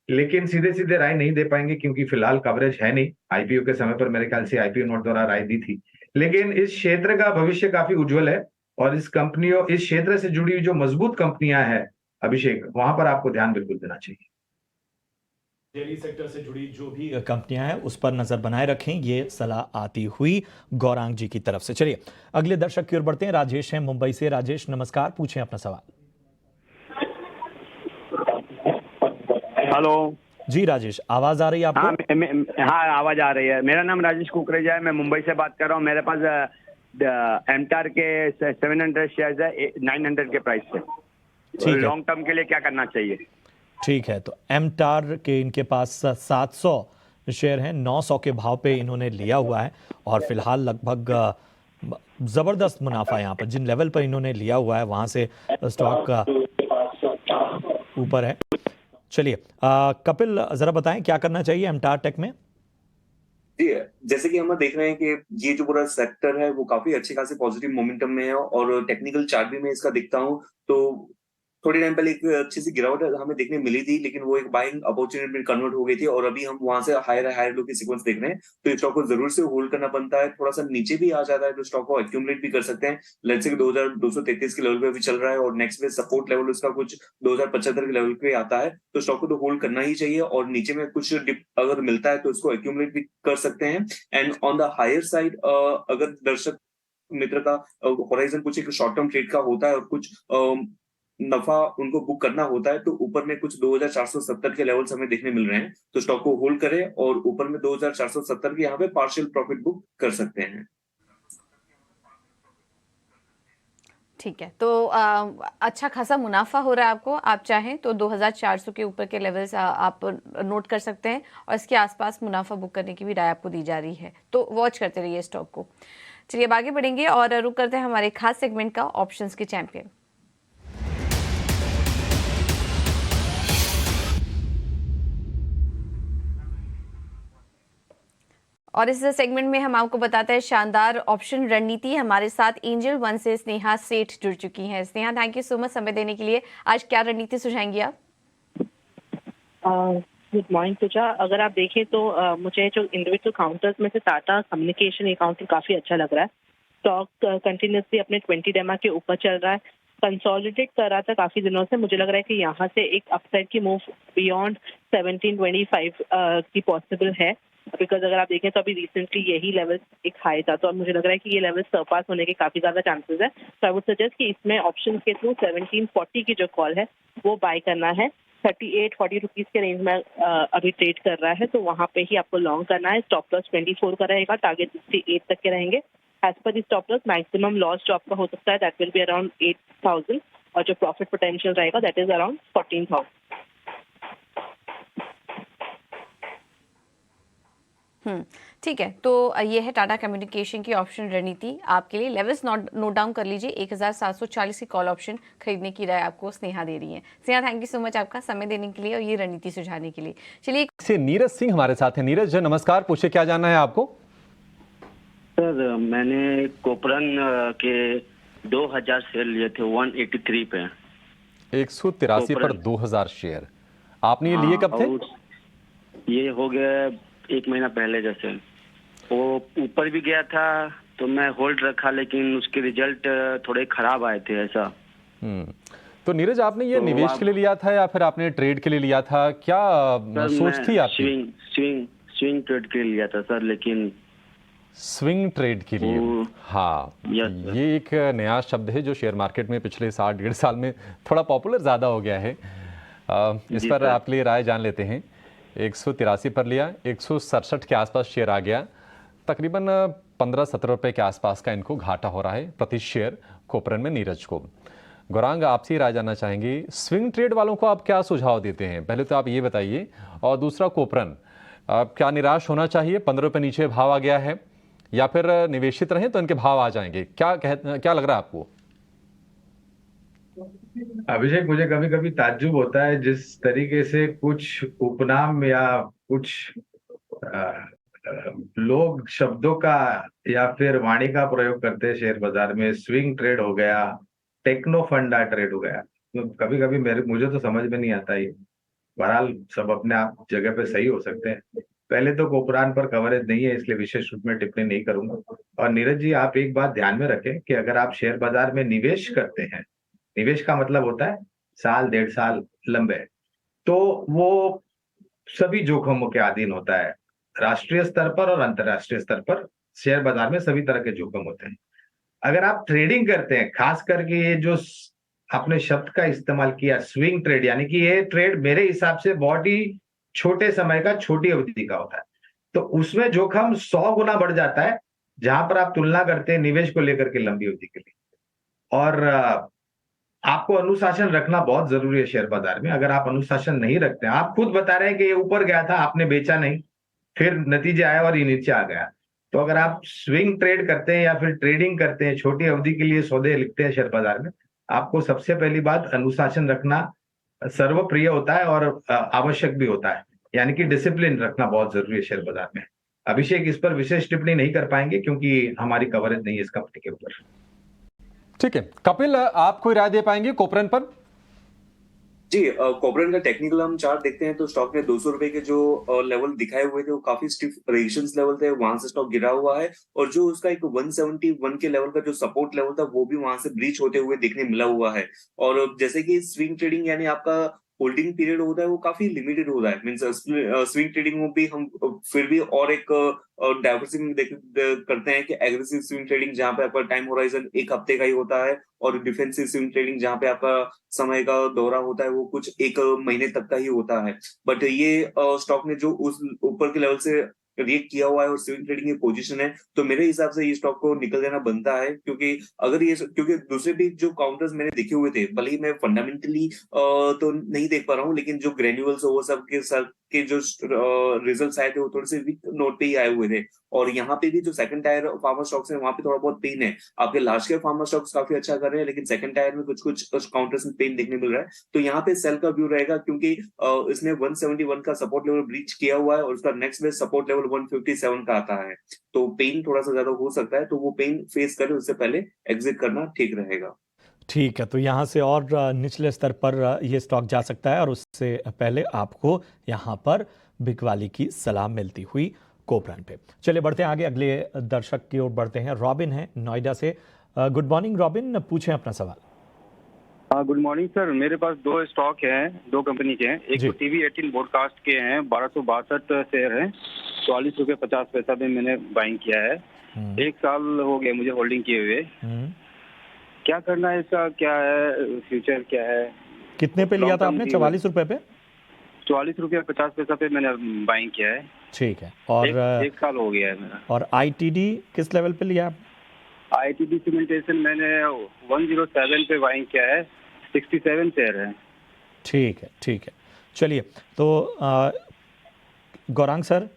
लेकिन सीधे सीधे राय नहीं दे पाएंगे क्योंकि फिलहाल कवरेज है नहीं। आईपीओ के समय पर मेरे ख्याल से आईपीओ नोट द्वारा राय दी थी, लेकिन इस क्षेत्र का भविष्य काफी उज्जवल है और इस क्षेत्र से जुड़ी हुई जो मजबूत कंपनियां हैं अभिषेक, वहां पर आपको ध्यान बिल्कुल देना चाहिए। डेयरी सेक्टर से जुड़ी जो भी कंपनियां हैं उस पर नजर बनाए रखें, ये सलाह आती हुई गौरांग जी की तरफ से। चलिए अगले दर्शक की ओर बढ़ते हैं। राजेश हैं मुंबई से। राजेश नमस्कार, पूछें अपना सवाल। हेलो जी राजेश, आवाज आ रही है आपको? हाँ, आवाज आ रही है। मेरा नाम राजेश कुकरेजा है, मैं मुंबई से बात कर रहा हूँ। मेरे पास एमटार के 700 शेयर्स है 900 के प्राइस से। लॉन्ग टर्म के लिए क्या करना चाहिए? ठीक है, तो एमटार के इनके पास 700 शेयर हैं, 900 के भाव पे इन्होंने लिया हुआ है और फिलहाल लगभग जबरदस्त मुनाफा यहाँ पर, जिन लेवल पर इन्होंने लिया हुआ है वहां से स्टॉक ऊपर है। चलिए कपिल, जरा बताएं क्या करना चाहिए एमटार टेक में? जी, जैसे कि हम देख रहे हैं कि ये जो पूरा सेक्टर है वो काफी अच्छे खासे पॉजिटिव मोमेंटम में है और टेक्निकल चार्ट भी मैं इसका दिखता हूँ तो थोड़ी टाइम पहले एक अच्छी सी गिरावट हमें देखने मिली थी, लेकिन वो एक बाइंग अपॉर्चुनिटी में कन्वर्ट हो गई थी और अभी हम वहां से हायर लो की सीक्वेंस देख रहे हैं। तो स्टॉक को जरूर से होल्ड करना बनता है। थोड़ा सा नीचे भी आ जाता है तो स्टॉक को एक्यूमुलेट भी कर सकते हैं। लेट्स से 2233 के लेवल पे भी चल रहा है और नेक्स्ट में सपोर्ट लेवल उसका कुछ 2075 के लेवल पे आता है, तो स्टॉक को तो होल्ड करना ही चाहिए और नीचे में कुछ डिप अगर मिलता है तो उसको एक्यूमुलेट भी कर सकते हैं। And on the higher side अगर दर्शक मित्र का होराइजन कुछ एक शॉर्ट टर्म ट्रेड का होता है और कुछ नफा उनको बुक करना होता है तो ऊपर में कुछ 2470 के लेवल्स हमें देखने मिल रहे हैं, तो स्टॉक को होल्ड करें और ऊपर में 2470 के यहाँ पे पार्शियल प्रॉफिट बुक कर सकते हैं। ठीक है, तो अच्छा खासा मुनाफा हो रहा है आपको, आप चाहें तो 2400 के ऊपर के लेवल्स आप नोट कर सकते हैं और इसके आसपास मुनाफा बुक करने की भी राय आपको दी जा रही है, तो वॉच करते रहिए स्टॉक को। चलिए अब आगे बढ़ेंगे और रुक करते हैं हमारे खास सेगमेंट का, ऑप्शंस के चैंपियन। और इस सेगमेंट में हम आपको बताते हैं शानदार ऑप्शन रणनीति। हमारे साथ एंजल वन से स्नेहा सेठ जुड़ चुकी हैं। Sneha, thank you so much समय देने के लिए। आज क्या रणनीति सुझाएंगी आप? गुड मॉर्निंग पूजा। अगर आप देखें तो मुझे जो इंडिविजुअल काउंटर्स में से टाटा कम्युनिकेशन काउंटर काफी अच्छा लग रहा है स्टॉक कंटिन्यूसली अपने 20 डेमा के ऊपर चल रहा है, कंसोलिडेट कर रहा था काफी दिनों से। मुझे लग रहा है कि यहाँ से एक अपसाइड की मूव बियॉन्ड 1725 की पॉसिबल है, बिकॉज अगर आप देखें तो अभी रिसेंटली यही लेवल एक हाई था, तो अब मुझे लग रहा है कि ये लेवल सरपास होने के काफी ज्यादा चांसेस है। तो आई वुड सजेस्ट कि इसमें ऑप्शन के थ्रू 1740 की जो कॉल है वो बाय करना है। 38-40 रुपीज के रेंज में अभी ट्रेड कर रहा है, तो वहां पे ही आपको लॉन्ग करना है। स्टॉप लॉस 24 का रहेगा, टारगेट 68 तक के रहेंगे। एज पर दी स्टॉप लॉस मैक्सिमम लॉस जो आपका हो सकता है दैट विल बी अराउंड 8,000 और जो प्रॉफिट पोटेंशियल रहेगा दैट इज अराउंड 14,000। ठीक है, तो ये है टाटा कम्युनिकेशन की ऑप्शन रणनीति आपके लिए। लेवल्स नोट डाउन कर लीजिए। 1740 की कॉल ऑप्शन खरीदने की राय आपको स्नेहा दे रही है। Sneha, thank you so much आपका समय देने के लिए और ये रणनीति सुझाने के लिए। चलिए से नीरज सिंह हमारे साथ हैं। नीरज नमस्कार, पूछिए क्या जानना है आपको? सर मैंने कोपरन के 2000 शेयर लिए थे 183 पे। 183 पर 2000 शेयर आपने ये लिए कब थे? ये हो गया 1 महीना पहले। जैसे वो ऊपर भी गया था तो मैं होल्ड रखा, लेकिन उसके रिजल्ट थोड़े खराब आए थे ऐसा। तो नीरज आपने ये निवेश के लिए लिया था या फिर आपने ट्रेड के लिए लिया था, क्या सोच थी आपकी? स्विंग ट्रेड के लिए लिया था सर, लेकिन स्विंग ट्रेड के लिए। हाँ, ये एक नया शब्द है जो शेयर मार्केट में पिछले 60-1.5 साल में थोड़ा पॉपुलर ज़्यादा हो गया है। इस पर आपके लिए राय जान लेते हैं। 183 पर लिया, 167 के आसपास शेयर आ गया, तकरीबन 15-17 रुपए के आसपास का इनको घाटा हो रहा है प्रति शेयर कोपरन में नीरज को। गौरांग, आपसे राय जानना चाहेंगे, स्विंग ट्रेड वालों को आप क्या सुझाव देते हैं? पहले तो आप ये बताइए, और दूसरा कोपरन, क्या निराश होना चाहिए? 15 रुपए नीचे भाव आ गया है, या फिर निवेशित रहें तो इनके भाव आ जाएंगे? क्या लग रहा है आपको? अभिषेक, मुझे कभी कभी ताज्जुब होता है जिस तरीके से कुछ उपनाम या कुछ लोग शब्दों का या फिर वाणी का प्रयोग करते हैं शेयर बाजार में। स्विंग ट्रेड हो गया, टेक्नो फंडा ट्रेड हो गया, तो कभी कभी मुझे तो समझ में नहीं आता ये। बहरहाल सब अपने आप जगह पे सही हो सकते हैं। पहले तो कोपरान पर कवरेज नहीं है, इसलिए विशेष रूप में टिप्पणी नहीं करूंगा। और नीरज जी, आप एक बात ध्यान में रखें कि अगर आप शेयर बाजार में निवेश करते हैं, निवेश का मतलब होता है साल 1.5 साल लंबे, तो वो सभी जोखिमों के अधीन होता है। राष्ट्रीय स्तर पर और अंतर्राष्ट्रीय स्तर पर शेयर बाजार में सभी तरह के जोखिम होते हैं। अगर आप ट्रेडिंग करते हैं, खास करके ये जो आपने शब्द का इस्तेमाल किया स्विंग ट्रेड, यानी कि ये ट्रेड मेरे हिसाब से बहुत ही छोटे समय का, छोटी अवधि का होता है, तो उसमें जोखिम 100 गुना बढ़ जाता है जहां पर आप तुलना करते हैं निवेश को लेकर के लंबी अवधि के लिए। और आपको अनुशासन रखना बहुत जरूरी है शेयर बाजार में। अगर आप अनुशासन नहीं रखते हैं, आप खुद बता रहे हैं कि ये ऊपर गया था, आपने बेचा नहीं, फिर नतीजे आया और ये नीचे आ गया। तो अगर आप स्विंग ट्रेड करते हैं या फिर ट्रेडिंग करते हैं, छोटी अवधि के लिए सौदे लिखते हैं शेयर बाजार में, आपको सबसे पहली बात अनुशासन रखना सर्वप्रिय होता है और आवश्यक भी होता है, यानी कि डिसिप्लिन रखना बहुत जरूरी है शेयर बाजार में। अभिषेक इस पर विशेष टिप्पणी नहीं कर पाएंगे क्योंकि हमारी कवरेज नहीं है इस कंपनी के ऊपर। ठीक है, कपिल आप कोई राय दे पाएंगे कोपरन पर? जी, कोपरन का टेक्निकल हम चार्ट देखते हैं तो स्टॉक ने 200 रुपए के जो लेवल दिखाए हुए थे वो काफी स्टिफ रेजिस्टेंस लेवल थे, वहां से स्टॉक गिरा हुआ है। और जो उसका एक 171 के लेवल का जो सपोर्ट लेवल था वो भी वहां से ब्रीच होते हुए देखने मिला हुआ है। और जैसे कि स्विंग ट्रेडिंग यानी आपका होल्डिंग पीरियड होता है वो काफी लिमिटेड होता है, मींस स्विंग ट्रेडिंग में भी हम फिर भी और एक डाइवर्सिफिकेशन करते हैं कि एग्रेसिव स्विंग ट्रेडिंग जहां पे आपका टाइम होराइजन 1 हफ्ते का ही होता है, और डिफेंसिव स्विंग ट्रेडिंग जहां पे आपका समय का दौरा होता है वो कुछ 1 महीने तक का ही होता है। बट ये स्टॉक ने जो उस ऊपर के लेवल से रिएक्ट किया हुआ है और स्विंग ट्रेडिंग की पोजीशन है, तो मेरे हिसाब से ये स्टॉक को निकल देना बनता है। क्योंकि दूसरे भी जो काउंटर्स मैंने देखे हुए थे, भले ही मैं फंडामेंटली तो नहीं देख पा रहा हूँ, लेकिन जो ग्रेन्यूअल्स वो सब के जो रिजल्ट्स आए थे वो थोड़े से वीक नोट पे ही आए हुए थे। और यहाँ पे भी जो सेकंड टायर फार्मर स्टॉक्स है वहां पे थोड़ा बहुत पेन है। आपके लार्ज कैप फार्मर स्टॉक्स काफी अच्छा कर रहे हैं, लेकिन सेकंड टायर में कुछ काउंटर्स में पेन देखने मिल रहा है। तो यहाँ पे सेल का व्यू रहेगा, क्योंकि इसने 171 का सपोर्ट लेवल ब्रीच किया हुआ है और उसका नेक्स्ट बेस्ट सपोर्ट लेवल 157 का आता है। तो पेन थोड़ा सा ज्यादा हो सकता है, तो वो पेन फेस करे उससे पहले एग्जिट करना ठीक रहेगा। ठीक है, तो यहाँ से और निचले स्तर पर ये स्टॉक जा सकता है और उससे पहले आपको यहाँ पर बिकवाली की सलाह मिलती हुई को ब्रांड पे। चलिए बढ़ते हैं आगे, अगले दर्शक की ओर बढ़ते हैं। रॉबिन है नोएडा से। गुड मॉर्निंग रॉबिन, पूछें अपना सवाल। हाँ, गुड मॉर्निंग सर। मेरे पास दो स्टॉक हैं, दो कंपनी के हैं। एक जी। तो टीवी 18 ब्रॉडकास्ट के हैं, 1262 शेयर हैं, 44 रुपये 50 पैसा में मैंने बाइंग किया है। 1 साल हो गया मुझे होल्डिंग किए हुए। क्या करना है इसका, क्या है फ्यूचर, क्या है? कितने पे लिया था आपने? 44 रुपए पे? 44 रुपये 50 पैसा पे मैंने बाइंग किया है। ठीक है। और एक साल हो गया है मेरा। और ITD किस लेवल पे लिया आप? ITD सीमेंटेशन मैंने 107 पे बाइंग किया है, 67 शेयर है। ठीक है, ठीक है। चलिए तो गौरांग सर,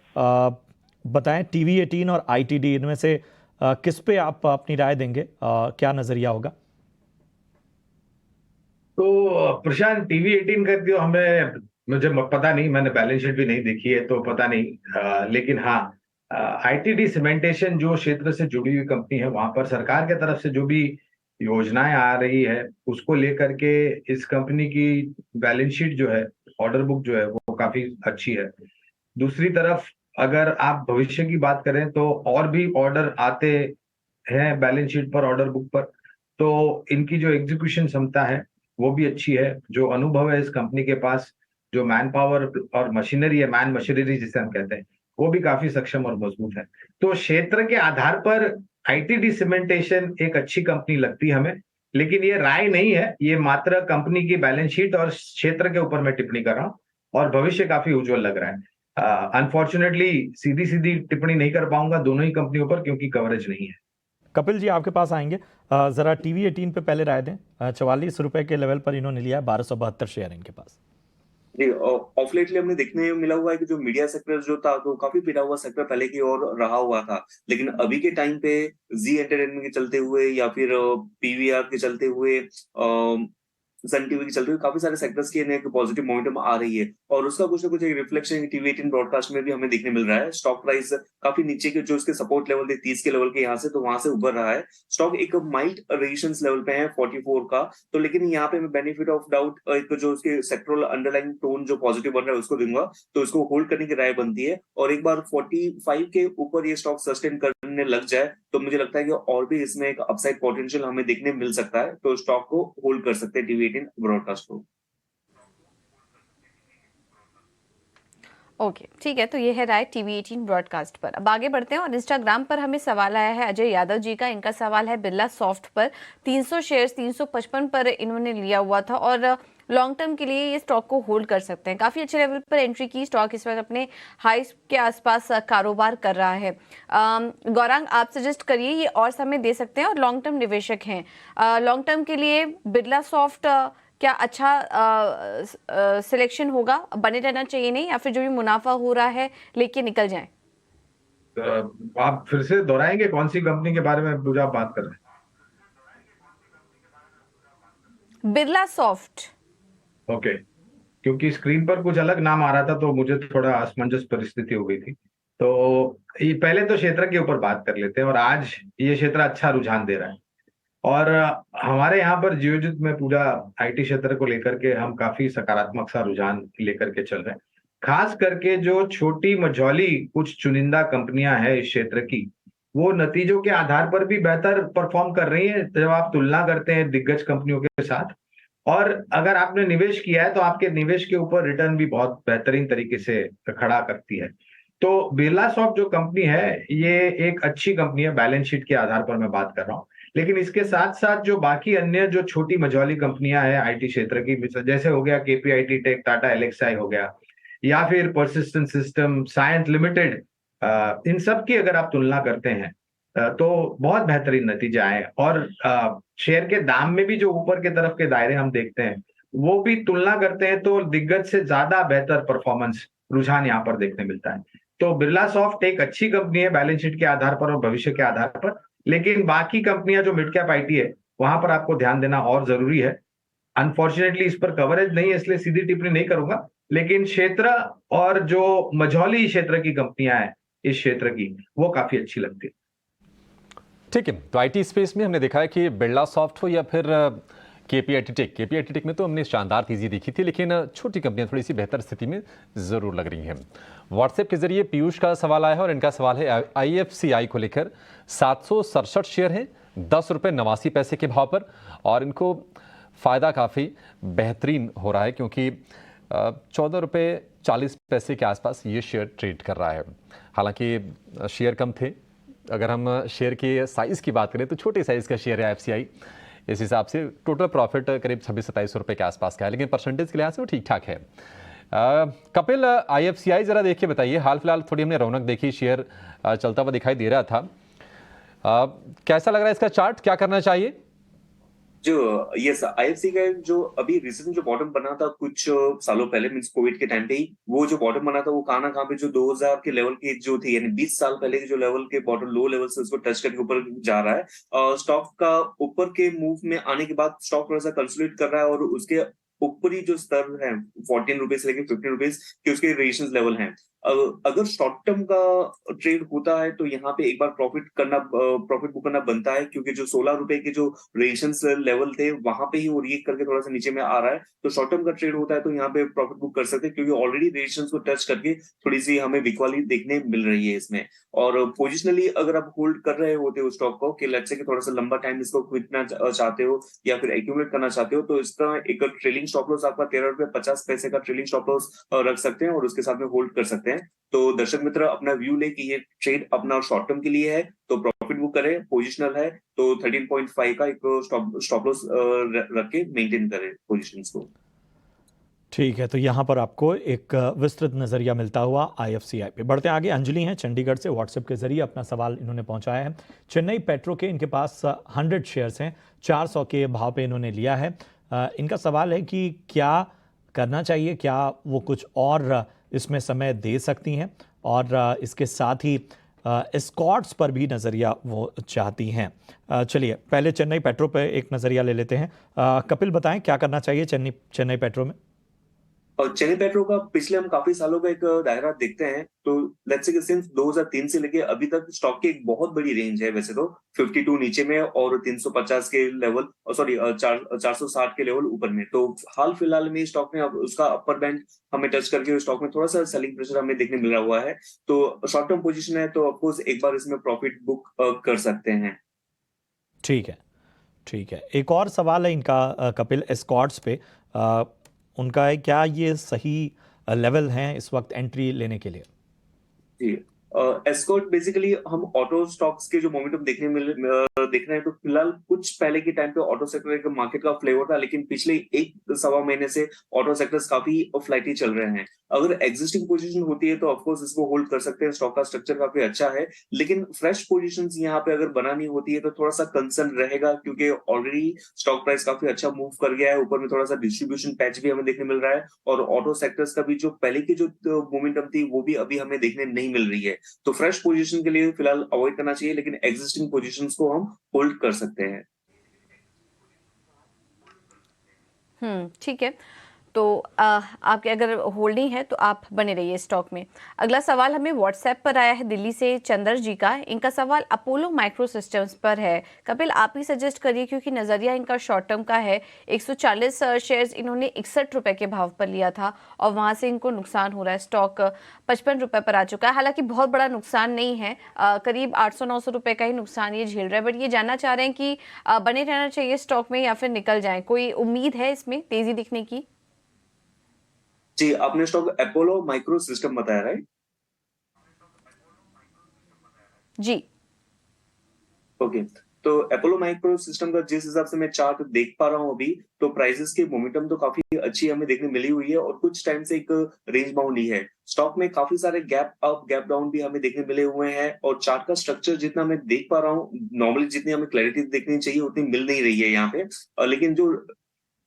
बताएं TV 18 और ITD इनमें से किस पे आप अपनी राय देंगे? क्या नजरिया होगा? तो प्रशांत, टीवी 18 का जो मुझे पता नहीं, मैंने बैलेंस शीट भी नहीं देखी है तो पता नहीं, लेकिन हाँ, ITD सीमेंटेशन जो क्षेत्र से जुड़ी हुई कंपनी है, वहां पर सरकार के तरफ से जो भी योजनाएं आ रही है उसको लेकर के इस कंपनी की बैलेंस शीट जो है, ऑर्डर बुक जो है वो काफी अच्छी है। दूसरी तरफ अगर आप भविष्य की बात करें तो और भी ऑर्डर आते हैं बैलेंस शीट पर, ऑर्डर बुक पर, तो इनकी जो एग्जीक्यूशन क्षमता है वो भी अच्छी है। जो अनुभव है इस कंपनी के पास, जो मैन पावर और मशीनरी है, मैन मशीनरी जिसे हम कहते हैं, वो भी काफी सक्षम और मजबूत है। तो क्षेत्र के आधार पर ITD सीमेंटेशन एक अच्छी कंपनी लगती है हमें, लेकिन ये राय नहीं है, ये मात्र कंपनी की बैलेंस शीट और क्षेत्र के ऊपर मैं टिप्पणी कर रहा हूँ, और भविष्य काफी उज्जवल लग रहा है। अनफॉर्चुनेटली सीधी सीधी टिप्पणी नहीं कर पाऊंगा दोनों ही कंपनियों पर, क्योंकि कवरेज नहीं है। कपिल जी आपके पास आएंगे। जरा TV 18 पे पहले राय दें। 44 रुपए के लेवल पर इन्होंने लिया है, 1272 शेयर इनके पास। जी, ऑफ लेटली हमने देखने में मिला हुआ है कि जो मीडिया सेक्टर जो था तो काफी पिटा हुआ सेक्टर पहले की ओर रहा हुआ था, लेकिन अभी के टाइम पे जी एंटरटेनमेंट के चलते हुए या फिर PVR के चलते हुए, सन टीवी के चलते हुए काफी सारे सेक्टर्स की एक पॉजिटिव मोमेंटम आ रही है, और उसका कुछ ना कुछ एक रिफ्लेक्शन टीवी 18 ब्रॉडकास्ट में भी हमें देखने मिल रहा है। स्टॉक प्राइस काफी नीचे के जो उसके सपोर्ट लेवल थे 30 के लेवल के, यहाँ से तो वहां से उभर रहा है। स्टॉक एक माइल्ड रेजिस्टेंस लेवल पे है 44 का, तो लेकिन यहाँ पे मैं बेनिफिट ऑफ डाउट एक जो उसके सेक्टरल अंडरलाइंग टोन जो पॉजिटिव बन रहा है उसको दूंगा, तो इसको होल्ड करने की राय बनती है। और एक बार 45 के ऊपर ये स्टॉक सस्टेन करने लग जाए तो मुझे लगता है कि और भी इसमें एक अपसाइड पोटेंशियल हमें देखने मिल सकता है, तो स्टॉक को होल्ड कर सकते हैं टीवी 18 ब्रॉडकास्ट को। ओके, ठीक है। तो ये है राय TV 18 ब्रॉडकास्ट पर। अब आगे बढ़ते हैं और इंस्टाग्राम पर हमें सवाल आया है अजय यादव जी का। इनका सवाल है बिरला सॉफ्ट पर 300 शेयर्स 355 पर इन्होंने लिया हुआ था और लॉन्ग टर्म के लिए ये स्टॉक को होल्ड कर सकते हैं। काफ़ी अच्छे लेवल पर एंट्री की, स्टॉक इस वक्त अपने हाई के आसपास कारोबार कर रहा है। गौरांग, आप सजेस्ट करिए, ये और समय दे सकते हैं और लॉन्ग टर्म निवेशक हैं। लॉन्ग टर्म के लिए बिरला सॉफ्ट क्या अच्छा सिलेक्शन होगा? बने रहना चाहिए नहीं, या फिर जो भी मुनाफा हो रहा है लेके निकल जाएं? आप फिर से दोहराएंगे कौन सी कंपनी के बारे में पूजा आप बात कर रहे हैं? बिरला सॉफ्ट। ओके, क्योंकि स्क्रीन पर कुछ अलग नाम आ रहा था तो मुझे थोड़ा असमंजस परिस्थिति हो गई थी। तो ये पहले तो क्षेत्र के ऊपर बात कर लेते हैं, और आज ये क्षेत्र अच्छा रुझान दे रहा है, और हमारे यहाँ पर जियोजित में पूरा IT क्षेत्र को लेकर के हम काफी सकारात्मक सा रुझान लेकर के चल रहे हैं। खास करके जो छोटी मझौली कुछ चुनिंदा कंपनियां हैं इस क्षेत्र की, वो नतीजों के आधार पर भी बेहतर परफॉर्म कर रही हैं जब आप तुलना करते हैं दिग्गज कंपनियों के साथ। और अगर आपने निवेश किया है तो आपके निवेश के ऊपर रिटर्न भी बहुत बेहतरीन तरीके से खड़ा करती है। तो बिरला सॉफ्ट जो कंपनी है ये एक अच्छी कंपनी है, बैलेंस शीट के आधार पर मैं बात कर रहा हूँ। लेकिन इसके साथ साथ जो बाकी अन्य जो छोटी मझौली कंपनियां हैं IT क्षेत्र की, जैसे हो गया KPIT टेक, टाटा LXI हो गया, या फिर परसिस्टेंट सिस्टम, साइंस लिमिटेड, इन सब की अगर आप तुलना करते हैं तो बहुत बेहतरीन नतीजा आए। और शेयर के दाम में भी जो ऊपर के तरफ के दायरे हम देखते हैं वो भी तुलना करते हैं तो दिग्गज से ज्यादा बेहतर परफॉर्मेंस रुझान यहाँ पर देखने मिलता है। तो बिरला सॉफ्ट एक अच्छी कंपनी है बैलेंस शीट के आधार पर और भविष्य के आधार पर, लेकिन बाकी कंपनियां जो मिड कैप IT है वहां पर आपको ध्यान देना और जरूरी है। अनफॉर्चुनेटली इस पर कवरेज नहीं है इसलिए सीधी टिप्पणी नहीं करूंगा, लेकिन क्षेत्र और जो मझौली क्षेत्र की कंपनियां हैं इस क्षेत्र की, वो काफी अच्छी लगती है। ठीक है, तो IT स्पेस में हमने देखा है कि बिरला सॉफ्ट हो या फिर केपीआईटी टेक में तो हमने शानदार तेजी देखी थी, लेकिन छोटी कंपनियां थोड़ी सी बेहतर स्थिति में जरूर लग रही हैं। व्हाट्सएप के जरिए पीयूष का सवाल आया है और इनका सवाल है आईएफसीआई को लेकर। 767 शेयर हैं, 10 रुपये 89 पैसे के भाव पर, और इनको फ़ायदा काफ़ी बेहतरीन हो रहा है क्योंकि 14 रुपये 40 पैसे के आसपास ये शेयर ट्रेड कर रहा है। हालांकि शेयर कम थे, अगर हम शेयर के साइज़ की बात करें तो छोटे साइज़ का शेयर है आईएफसीआई, इस हिसाब से टोटल प्रॉफिट करीब 26-27 रुपये के आसपास का है, लेकिन परसेंटेज के लिहाज से वो ठीक ठाक है। कपिल, आईएफसीआई ज़रा देखिए बताइए, हाल फिलहाल थोड़ी हमने रौनक देखी, शेयर चलता हुआ दिखाई दे रहा था, कैसा लग रहा है इसका चार्ट, क्या करना चाहिए? जो यस आईएफसी का जो अभी रिसेंट जो बॉटम बना था कुछ सालों पहले, मींस कोविड के टाइम पे ही वो जो बॉटम बना था वो कहां ना कहां पे जो 2000 के लेवल के जो थे, यानी 20 साल पहले के जो लेवल के बॉटम लो लेवल से उसको टच करके ऊपर जा रहा है। स्टॉक का ऊपर के मूव में आने के बाद स्टॉक थोड़ा सा कंसोलिडेट कर रहा है और उसके ऊपरी जो स्तर है 14 रुपए से लेकर 15 रुपीज के उसके रेजिस्टेंस लेवल हैं। अगर शॉर्ट टर्म का ट्रेड होता है तो यहाँ पे एक बार प्रॉफिट बुक करना बनता है, क्योंकि जो 16 रुपए के जो रेजिस्टेंस लेवल थे वहां पे ही वो रीक करके थोड़ा सा नीचे में आ रहा है। तो शॉर्ट टर्म का ट्रेड होता है तो यहाँ पे प्रॉफिट बुक कर सकते हैं, क्योंकि ऑलरेडी रेजिस्टेंस को टच करके थोड़ी सी हमें वीकवाली देखने मिल रही है इसमें। और पोजिशनली अगर आप होल्ड कर रहे होते हो स्टॉक को कि लेट्स से कि थोड़ा सा लंबा टाइम इसको खरीदना चाहते हो या फिर एक्यूमुलेट करना चाहते हो, तो इसका एक ट्रेलिंग स्टॉप लॉस आपका 13 रुपए 50 पैसे का ट्रेलिंग स्टॉप लॉस रख सकते हैं और उसके साथ में होल्ड कर सकते हैं। तो दर्शक मित्र अपना व्यू ले कि ये ट्रेड अपना शॉर्ट टर्म के लिए है तो प्रॉफिट बुक करें, पोजिशनल है तो 13.5 का एक स्टॉप लॉस रख के मेंटेन करें पोजिशंस को। ठीक है, तो यहाँ पर आपको एक विस्तृत नज़रिया मिलता हुआ आईएफसीआई पे। बढ़ते आगे, अंजलि हैं चंडीगढ़ से, व्हाट्सएप के जरिए अपना सवाल इन्होंने पहुंचाया है। चेन्नई पेट्रो के इनके पास 100 शेयर्स हैं, 400 के भाव पे इन्होंने लिया है। इनका सवाल है कि क्या करना चाहिए, क्या वो कुछ और इसमें समय दे सकती हैं, और इसके साथ ही एस्कॉर्ट्स पर भी नज़रिया वो चाहती हैं। चलिए पहले चेन्नई पेट्रो पे एक नज़रिया ले लेते हैं। कपिल बताएं क्या करना चाहिए चेन्नई पेट्रो में। और चेन्नई पेट्रो का पिछले हम काफी सालों का एक दायरा देखते हैं तो लेट्स से कि सिंस 2003 से लेके अभी तक स्टॉक की एक बहुत बड़ी रेंज है वैसे तो 52 नीचे में और 350 के लेवल, सॉरी 460 के लेवल ऊपर में। तो हाल फिलहाल में स्टॉक में अब उसका अपर बैंड हमें टच करके स्टॉक में थोड़ा सा सेलिंग प्रेशर हमें देखने मिल रहा हुआ है। तो शॉर्ट टर्म पोजीशन है तो ऑफकोर्स एक बार इसमें प्रॉफिट बुक कर सकते हैं। ठीक है, ठीक है। एक और सवाल है इनका कपिल, एस्कॉर्ट्स पे उनका है, क्या ये सही लेवल हैं इस वक्त एंट्री लेने के लिए? जी, एस्कॉर्ट बेसिकली हम ऑटो स्टॉक्स के जो मोमेंटम देख रहे हैं तो फिलहाल कुछ पहले के टाइम पे ऑटो सेक्टर एक मार्केट का फ्लेवर था, लेकिन पिछले 1-1.25 महीने से ऑटो सेक्टर्स काफी फ्लाइटी चल रहे हैं। अगर एग्जिस्टिंग पोजीशन होती है तो ऑफकोर्स इसको होल्ड कर सकते हैं, स्टॉक का स्ट्रक्चर काफी अच्छा है, लेकिन फ्रेश पोजीशंस यहाँ पे अगर बनानी होती है तो थोड़ा सा कंसर्न रहेगा, क्योंकि ऑलरेडी स्टॉक प्राइस काफी अच्छा मूव कर गया है, ऊपर में थोड़ा सा डिस्ट्रीब्यूशन पैच भी हमें देखने मिल रहा है और ऑटो सेक्टर्स का भी जो पहले की जो मोमेंटम थी वो भी अभी हमें देखने नहीं मिल रही है। तो फ्रेश पोजीशन के लिए फिलहाल अवॉइड करना चाहिए, लेकिन एग्जिस्टिंग पोजीशंस को हम होल्ड कर सकते हैं। ठीक है, तो आपके अगर होल्डिंग है तो आप बने रहिए स्टॉक में। अगला सवाल हमें व्हाट्सएप पर आया है दिल्ली से चंद्र जी का। इनका सवाल अपोलो माइक्रो सिस्टम्स पर है। कपिल आप ही सजेस्ट करिए, क्योंकि नज़रिया इनका शॉर्ट टर्म का है। 140 शेयर्स इन्होंने 61 रुपए के भाव पर लिया था और वहां से इनको नुकसान हो रहा है। स्टॉक 55 रुपए पर आ चुका है, हालांकि बहुत बड़ा नुकसान नहीं है, करीब 800-900 रुपए का ही नुकसान ये झेल रहा है। बट ये जानना चाह रहे हैं कि बने रहना चाहिए स्टॉक में या फिर निकल जाए, कोई उम्मीद है इसमें तेजी दिखने की? जी, आपने स्टॉक अपोलो माइक्रो सिस्टम बताया राइट? जी ओके, तो अपोलो माइक्रो सिस्टम का जिस हिसाब से मैं चार्ट देख पा रहा हूं अभी, तो प्राइसेस की मोमेंटम तो काफी अच्छी हमें देखने मिली हुई है और कुछ टाइम से एक रेंज बाउंड ही है। स्टॉक में काफी सारे गैप अप गैप डाउन भी हमें देखने मिले हुए हैं और चार्ट का स्ट्रक्चर जितना मैं देख पा रहा हूँ, नॉर्मली जितनी हमें क्लैरिटी देखनी चाहिए उतनी मिल नहीं रही है यहाँ पे। लेकिन जो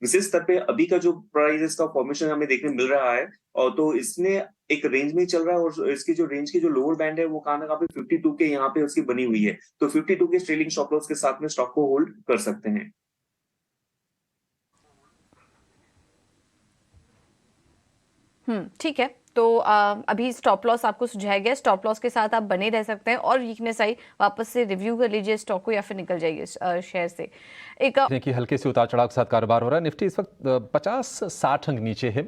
विशेष स्तर पे अभी का जो प्राइसेस का फॉर्मेशन हमें देखने मिल रहा है और तो इसमें एक रेंज में चल रहा है और इसकी जो रेंज की जो लोअर बैंड है वो कहां ना कहां पे 52 के यहाँ पे उसकी बनी हुई है। तो 52 के ट्रेलिंग स्टॉप लॉस के साथ में स्टॉक को होल्ड कर सकते हैं। ठीक है, तो अभी स्टॉप लॉस आपको सुझाया गया, स्टॉप लॉस के साथ आप बने रह सकते हैं, और वीकनेस आई वापस से रिव्यू कर लीजिए स्टॉक को या फिर निकल जाइए शेयर से। एक कि हल्के से उतार चढ़ाव के साथ कारोबार हो रहा है। निफ्टी इस वक्त 50-60 अंक नीचे है,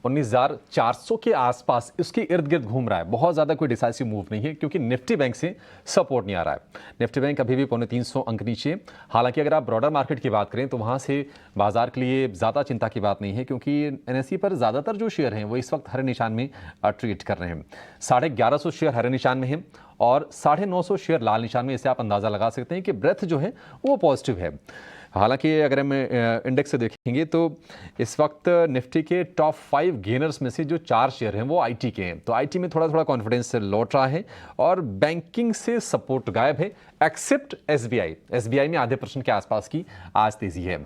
19,400 के आसपास इसके इर्द गिर्द घूम रहा है। बहुत ज़्यादा कोई डिसाइसिव मूव नहीं है क्योंकि निफ्टी बैंक से सपोर्ट नहीं आ रहा है। निफ्टी बैंक अभी भी 350 अंक नीचे। हालांकि अगर आप ब्रॉडर मार्केट की बात करें तो वहाँ से बाजार के लिए ज़्यादा चिंता की बात नहीं है क्योंकि एनएसई पर ज़्यादातर जो शेयर हैं वो इस वक्त हरे निशान में ट्रेड कर रहे हैं। 1150 शेयर हरे निशान में हैं और 950 शेयर लाल निशान में। इससे आप अंदाज़ा लगा सकते हैं कि ब्रेथ जो है वो पॉजिटिव है। हालांकि अगर हम इंडेक्स से देखेंगे तो इस वक्त निफ्टी के टॉप 5 गेनर्स में से जो 4 शेयर हैं वो आईटी के हैं। तो आईटी में थोड़ा थोड़ा कॉन्फिडेंस लौट रहा है और बैंकिंग से सपोर्ट गायब है एक्सेप्ट एसबीआई। एसबीआई में आधे % के आसपास की आज तेजी है।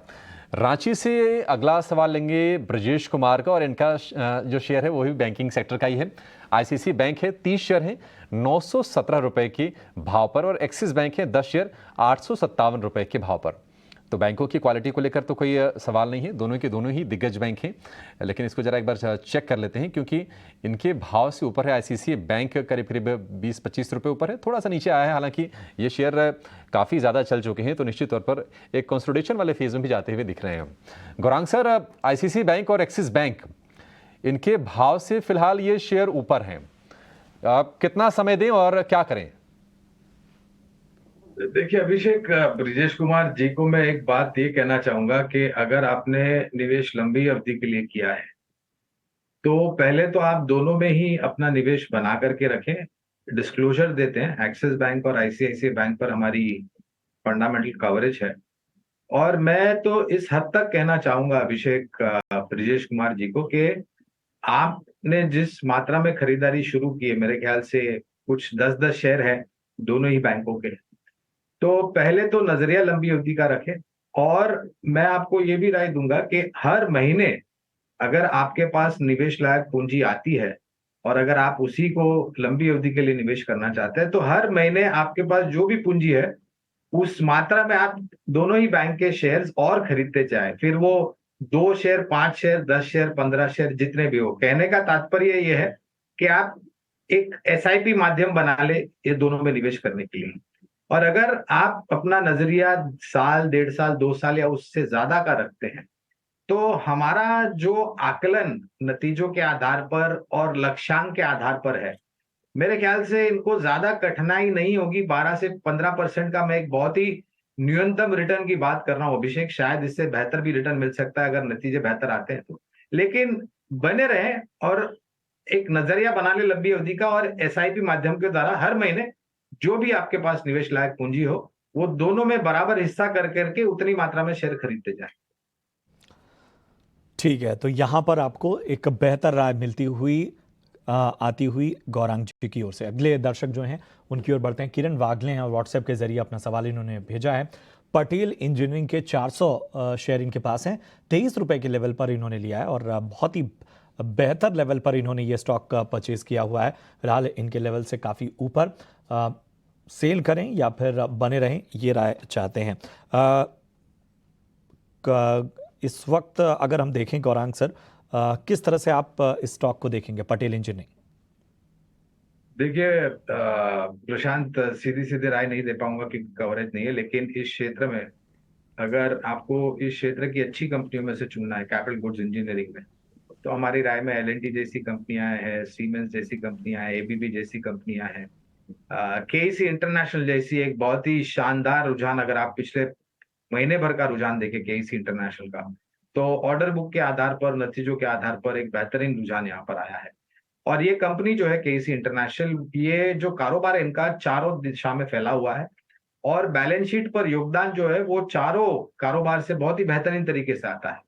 रांची से अगला सवाल लेंगे ब्रजेश कुमार का और इनका जो शेयर है वो भी बैंकिंग सेक्टर का ही है। आईसीसी बैंक है, 30 शेयर हैं 917 रुपए के भाव पर और एक्सिस बैंक है 10 शेयर 857 रुपए के भाव पर। तो बैंकों की क्वालिटी को लेकर तो कोई सवाल नहीं है, दोनों के दोनों ही दिग्गज बैंक हैं। लेकिन इसको जरा एक बार चेक कर लेते हैं क्योंकि इनके भाव से ऊपर है आईसीसी बैंक, करीब करीब 20-25 रुपये ऊपर है, थोड़ा सा नीचे आया है। हालांकि ये शेयर काफ़ी ज़्यादा चल चुके हैं तो निश्चित तौर पर एक कंसोलिडेशन वाले फेज में भी जाते हुए दिख रहे हैं। गौरांग सर, आईसीसी बैंक और एक्सिस बैंक इनके भाव से फिलहाल ये शेयर ऊपर हैं, आप कितना समय दें और क्या करें? देखिए अभिषेक, ब्रजेश कुमार जी को मैं एक बात ये कहना चाहूंगा कि अगर आपने निवेश लंबी अवधि के लिए किया है तो पहले तो आप दोनों में ही अपना निवेश बना करके रखें। डिस्क्लोजर देते हैं, एक्सिस बैंक और आईसीआईसीआई बैंक पर हमारी फंडामेंटल कवरेज है। और मैं तो इस हद तक कहना चाहूंगा अभिषेक, ब्रजेश कुमार जी को कि आपने जिस मात्रा में खरीदारी शुरू की है, मेरे ख्याल से कुछ 10-10 शेयर है दोनों ही बैंकों के, तो पहले तो नजरिया लंबी अवधि का रखें। और मैं आपको ये भी राय दूंगा कि हर महीने अगर आपके पास निवेश लायक पूंजी आती है और अगर आप उसी को लंबी अवधि के लिए निवेश करना चाहते हैं तो हर महीने आपके पास जो भी पूंजी है उस मात्रा में आप दोनों ही बैंक के शेयर्स और खरीदते जाएं। फिर वो 2 शेयर, 5 शेयर, 10 शेयर, 15 शेयर जितने भी हो। कहने का तात्पर्य ये है कि आप एक एसआईपी माध्यम बना ले ये दोनों में निवेश करने के लिए। और अगर आप अपना नजरिया साल, 1.5 साल, 2 साल या उससे ज्यादा का रखते हैं तो हमारा जो आकलन नतीजों के आधार पर और लक्ष्यांक के आधार पर है, मेरे ख्याल से इनको ज्यादा कठिनाई नहीं होगी। 12 से 15% का मैं एक बहुत ही न्यूनतम रिटर्न की बात कर रहा हूं अभिषेक, शायद इससे बेहतर भी रिटर्न मिल सकता है अगर नतीजे बेहतर आते हैं तो। लेकिन बने रहें और एक नजरिया बना ले लंबी अवधि का और एसआईपी माध्यम के द्वारा हर महीने जो भी आपके पास निवेश लायक पूंजी हो वो दोनों में बराबर हिस्सा कर करके उतनी मात्रा में शेयर खरीदते जाए। ठीक है, तो यहाँ पर आपको एक बेहतर राय मिलती हुई आती हुई गौरांग जी की ओर से। अगले दर्शक जो हैं उनकी ओर बढ़ते हैं। किरण वागले हैं और व्हाट्सएप के जरिए अपना सवाल इन्होंने भेजा है। पटेल इंजीनियरिंग के 400 शेयर इनके पास हैं, 23 रुपए के लेवल पर इन्होंने लिया है और बहुत ही बेहतर लेवल पर इन्होंने ये स्टॉक परचेज किया हुआ है। फिलहाल इनके लेवल से काफ़ी ऊपर सेल करें या फिर बने रहें, ये राय चाहते हैं। इस वक्त अगर हम देखें गौरांग सर, किस तरह से आप इस स्टॉक को देखेंगे पटेल इंजीनियरिंग? देखिए प्रशांत, सीधी सीधी राय नहीं दे पाऊंगा कि कवरेज नहीं है, लेकिन इस क्षेत्र में अगर आपको इस क्षेत्र की अच्छी कंपनियों में से चुनना है कैपिटल गुड्स इंजीनियरिंग में, तो हमारी राय में एल&टी जैसी कंपनियां हैं, सीमेंस जैसी कंपनियां हैं, एबीबी जैसी कंपनियां हैं, केईसी इंटरनेशनल जैसी एक बहुत ही शानदार रुझान, अगर आप पिछले महीने भर का रुझान देखें केईसी इंटरनेशनल का, तो ऑर्डर बुक के आधार पर, नतीजों के आधार पर एक बेहतरीन रुझान यहाँ पर आया है। और ये कंपनी जो है केईसी इंटरनेशनल, ये जो कारोबार है इनका चारों दिशा में फैला हुआ है और बैलेंस शीट पर योगदान जो है वो चारों कारोबार से बहुत ही बेहतरीन तरीके से आता है।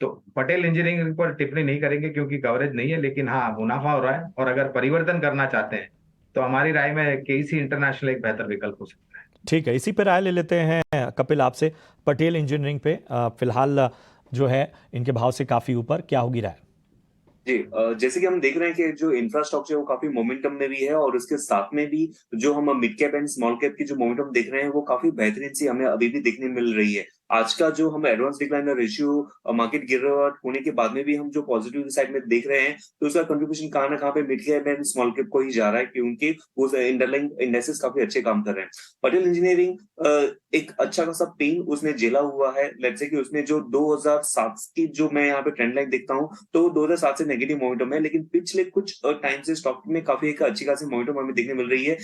तो पटेल इंजीनियरिंग पर टिप्पणी नहीं करेंगे क्योंकि कवरेज नहीं है, लेकिन हाँ मुनाफा हो रहा है और अगर परिवर्तन करना चाहते हैं तो हमारी राय में केईसी इंटरनेशनल एक बेहतर विकल्प हो सकता है। ठीक है, इसी पे राय ले लेते हैं कपिल आपसे। पटेल इंजीनियरिंग पे फिलहाल जो है इनके भाव से काफी ऊपर, क्या होगी राय? जी, जैसे कि हम देख रहे हैं कि जो इंफ्रास्ट्रक्चर है वो काफी मोमेंटम में भी है और उसके साथ में भी जो हम mid cap and small cap की जो मोमेंटम देख रहे हैं वो काफी बेहतरीन सी हमें अभी भी देखने मिल रही है। आज का जो हम एडवांस डिक्लाइनर रेशियो मार्केट गिर होने के बाद में भी हम जो पॉजिटिव साइड में देख रहे हैं, तो उसका कंट्रीब्यूशन कहाँ ना कहाँ पे mid cap and small cap को ही जा रहा है, क्योंकि वो अंडरलाइन इंडेक्सेस काफी अच्छे काम कर रहे हैं। पटेल इंजीनियरिंग एक अच्छा खासा पेन उसने झेला हुआ है। लेट्स से कि उसने जो 2007 की जो मैं यहाँ पे ट्रेंड लाइन देखता हूँ, तो 2007 से नेगेटिव मोमेंटम है, लेकिन पिछले कुछ टाइम से स्टॉक में काफी एक अच्छी खासी मोमेंटम हमें देखने मिल रही है।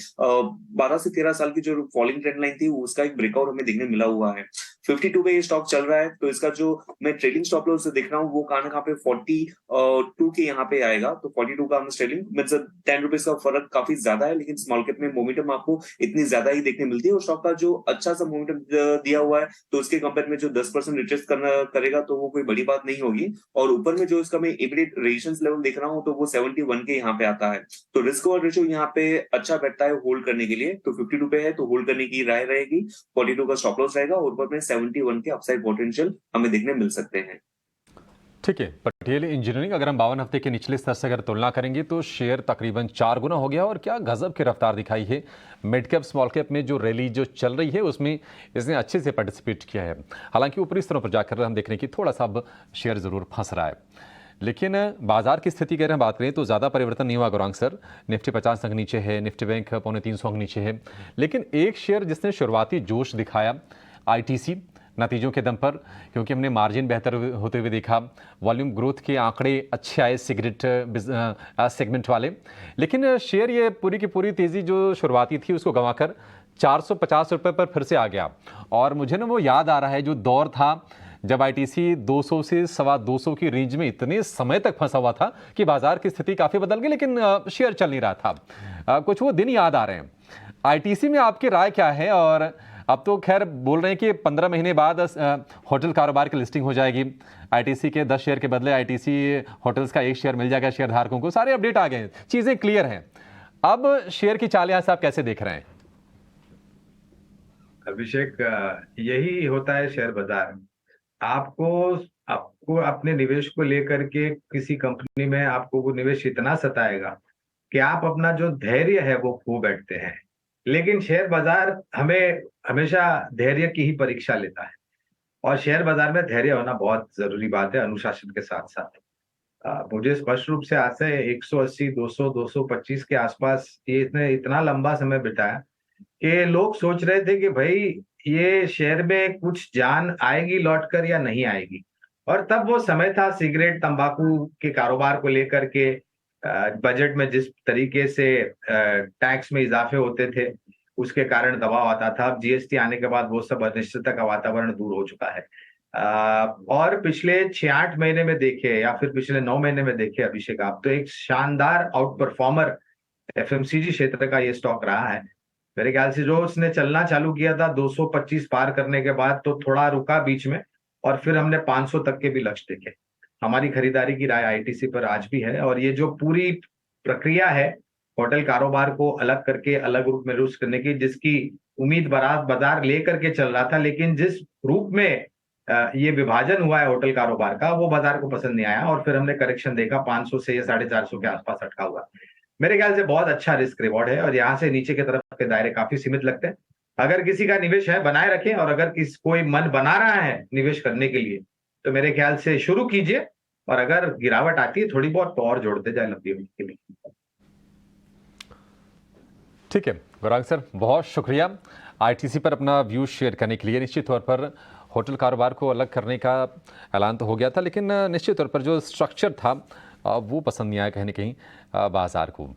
12 से 13 साल की जो फॉलिंग ट्रेंड लाइन थी, उसका एक ब्रेकआउट हमें देखने मिला हुआ है। 52 पे ये स्टॉक चल रहा है, तो इसका जो मैं ट्रेडिंग स्टॉप लॉस देख रहा हूँ वो कहाँ ना कहाँ पे 42 के यहाँ पे आएगा। तो 42 का हम ट्रेडिंग मतलब 10 रुपीज का फर्क काफी ज्यादा है, लेकिन स्मॉल कैप में मोमेंटम आपको इतनी ज्यादा ही देखने मिलती है। और स्टॉक का जो अच्छा सा मोमेंटम दिया हुआ है, तो उसके कंपेयर में जो 10% रिट्रेस करेगा तो वो कोई बड़ी बात नहीं होगी। और ऊपर में जो इसका मैं इमीडिएट रेजिस्टेंस लेवल देख रहा हूँ, तो वो 71 के यहाँ पे आता है। तो रिस्क और रेशियो यहाँ पे अच्छा बैठता है होल्ड करने के लिए। तो 52 पे है तो होल्ड करने की राय रहेगी, 42 का स्टॉप लॉस रहेगा, और ऊपर में 71 के अपसाइड पोटेंशियल हमें देखने मिल सकते हैं। ठीक है, पटेल इंजीनियरिंग अगर हम 52 हफ्ते के निचले स्तर से अगर तुलना करेंगे तो शेयर तकरीबन 4 गुना हो गया, और क्या गजब की रफ्तार दिखाई है। मिड कैप स्मॉल कैप में जो रैली जो चल रही है उसमें इसने अच्छे से पार्टिसिपेट किया है। हालांकि ऊपरी स्तरों पर जाकर हम देख रहे हैं कि थोड़ा सा अब शेयर जरूर फंस रहा है, लेकिन बाजार की स्थिति की अगर हम बात करें तो ज़्यादा परिवर्तन नहीं हुआ गौरांग सर। निफ्टी 50 अंक नीचे है, निफ्टी बैंक 250 अंक नीचे है, लेकिन एक शेयर जिसने शुरुआती जोश दिखाया, आईटीसी, नतीजों के दम पर, क्योंकि हमने मार्जिन बेहतर होते हुए देखा, वॉल्यूम ग्रोथ के आंकड़े अच्छे आए सिगरेट सेगमेंट वाले, लेकिन शेयर ये पूरी की पूरी तेज़ी जो शुरुआती थी उसको गंवाकर 450 रुपये पर फिर से आ गया। और मुझे ना वो याद आ रहा है जो दौर था जब आईटीसी 200 से 225 की रेंज में इतने समय तक फंसा हुआ था कि बाजार की स्थिति काफ़ी बदल गई, लेकिन शेयर चल नहीं रहा था। कुछ वो दिन याद आ रहे हैं। आईटीसी में आपकी राय क्या है? और अब तो खैर बोल रहे हैं कि 15 महीने बाद होटल कारोबार की लिस्टिंग हो जाएगी। आईटीसी के 10 शेयर के बदले आईटीसी होटल्स का 1 शेयर मिल जाएगा शेयर धारकों को। सारे अपडेट आ गए हैं, चीज़ें क्लियर हैं। अब शेयर की चाल यहाँ से आप कैसे देख रहे हैं? अभिषेक, यही होता है शेयर बाजार। आपको अपने निवेश को लेकर के किसी कंपनी में आपको वो निवेश इतना सताएगा कि आप अपना जो धैर्य है वो खो बैठते हैं। लेकिन शेयर बाजार हमें हमेशा धैर्य की ही परीक्षा लेता है, और शेयर बाजार में धैर्य होना बहुत जरूरी बात है, अनुशासन के साथ साथ। मुझे स्पष्ट रूप से आज से 180, 200, 225 के आसपास ये इतना लंबा समय बिताया कि लोग सोच रहे थे कि भाई ये शेयर में कुछ जान आएगी लौटकर या नहीं आएगी। और तब वो समय था सिगरेट तंबाकू के कारोबार को लेकर के, बजट में जिस तरीके से टैक्स में इजाफे होते थे उसके कारण दबाव आता था। अब जीएसटी आने के बाद वो सब अनिश्चितता का वातावरण दूर हो चुका है। और पिछले 6-8 महीने में देखे या फिर पिछले 9 महीने में देखे अभिषेक, आप तो एक शानदार आउट परफॉर्मर एफएमसीजी क्षेत्र का ये स्टॉक रहा है। मेरे ख्याल से जो उसने चलना चालू किया था 225 पार करने के बाद, तो थोड़ा रुका बीच में, और फिर हमने 500 तक के भी लक्ष्य देखे। हमारी खरीदारी की राय आईटीसी पर आज भी है। और ये जो पूरी प्रक्रिया है होटल कारोबार को अलग करके अलग रूप में रुष्ट करने की, जिसकी उम्मीद बाजार लेकर के चल रहा था, लेकिन जिस रूप में ये विभाजन हुआ है होटल कारोबार का, वो बाजार को पसंद नहीं आया, और फिर हमने करेक्शन देखा 500 से 450 के आसपास अटका हुआ। मेरे ख्याल से बहुत अच्छा रिस्क रिवॉर्ड है, और यहाँ से नीचे की तरफ के दायरे काफी सीमित लगते हैं। अगर किसी का निवेश है बनाए रखें, और अगर कोई मन बना रहा है निवेश करने के लिए तो मेरे ख्याल से शुरू कीजिए, और अगर गिरावट आती है थोड़ी बहुत तो और जोड़ते जाए लंबी अवधि के लिए। ठीक है गौरांग सर, बहुत शुक्रिया आईटीसी पर अपना व्यू शेयर करने के लिए। निश्चित तौर पर होटल कारोबार को अलग करने का ऐलान तो हो गया था, लेकिन निश्चित तौर पर जो स्ट्रक्चर था वो पसंद नहीं आया कहीं ना कहीं बाजार को।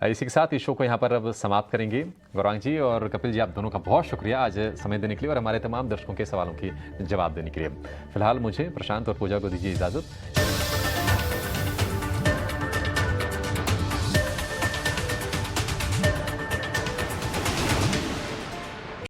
इसी के साथ इस शो को यहाँ पर अब समाप्त करेंगे। गौरांग जी और कपिल जी, आप दोनों का बहुत शुक्रिया आज समय देने के लिए और हमारे तमाम दर्शकों के सवालों के जवाब देने के लिए। फिलहाल मुझे, प्रशांत और पूजा को दीजिए इजाज़त।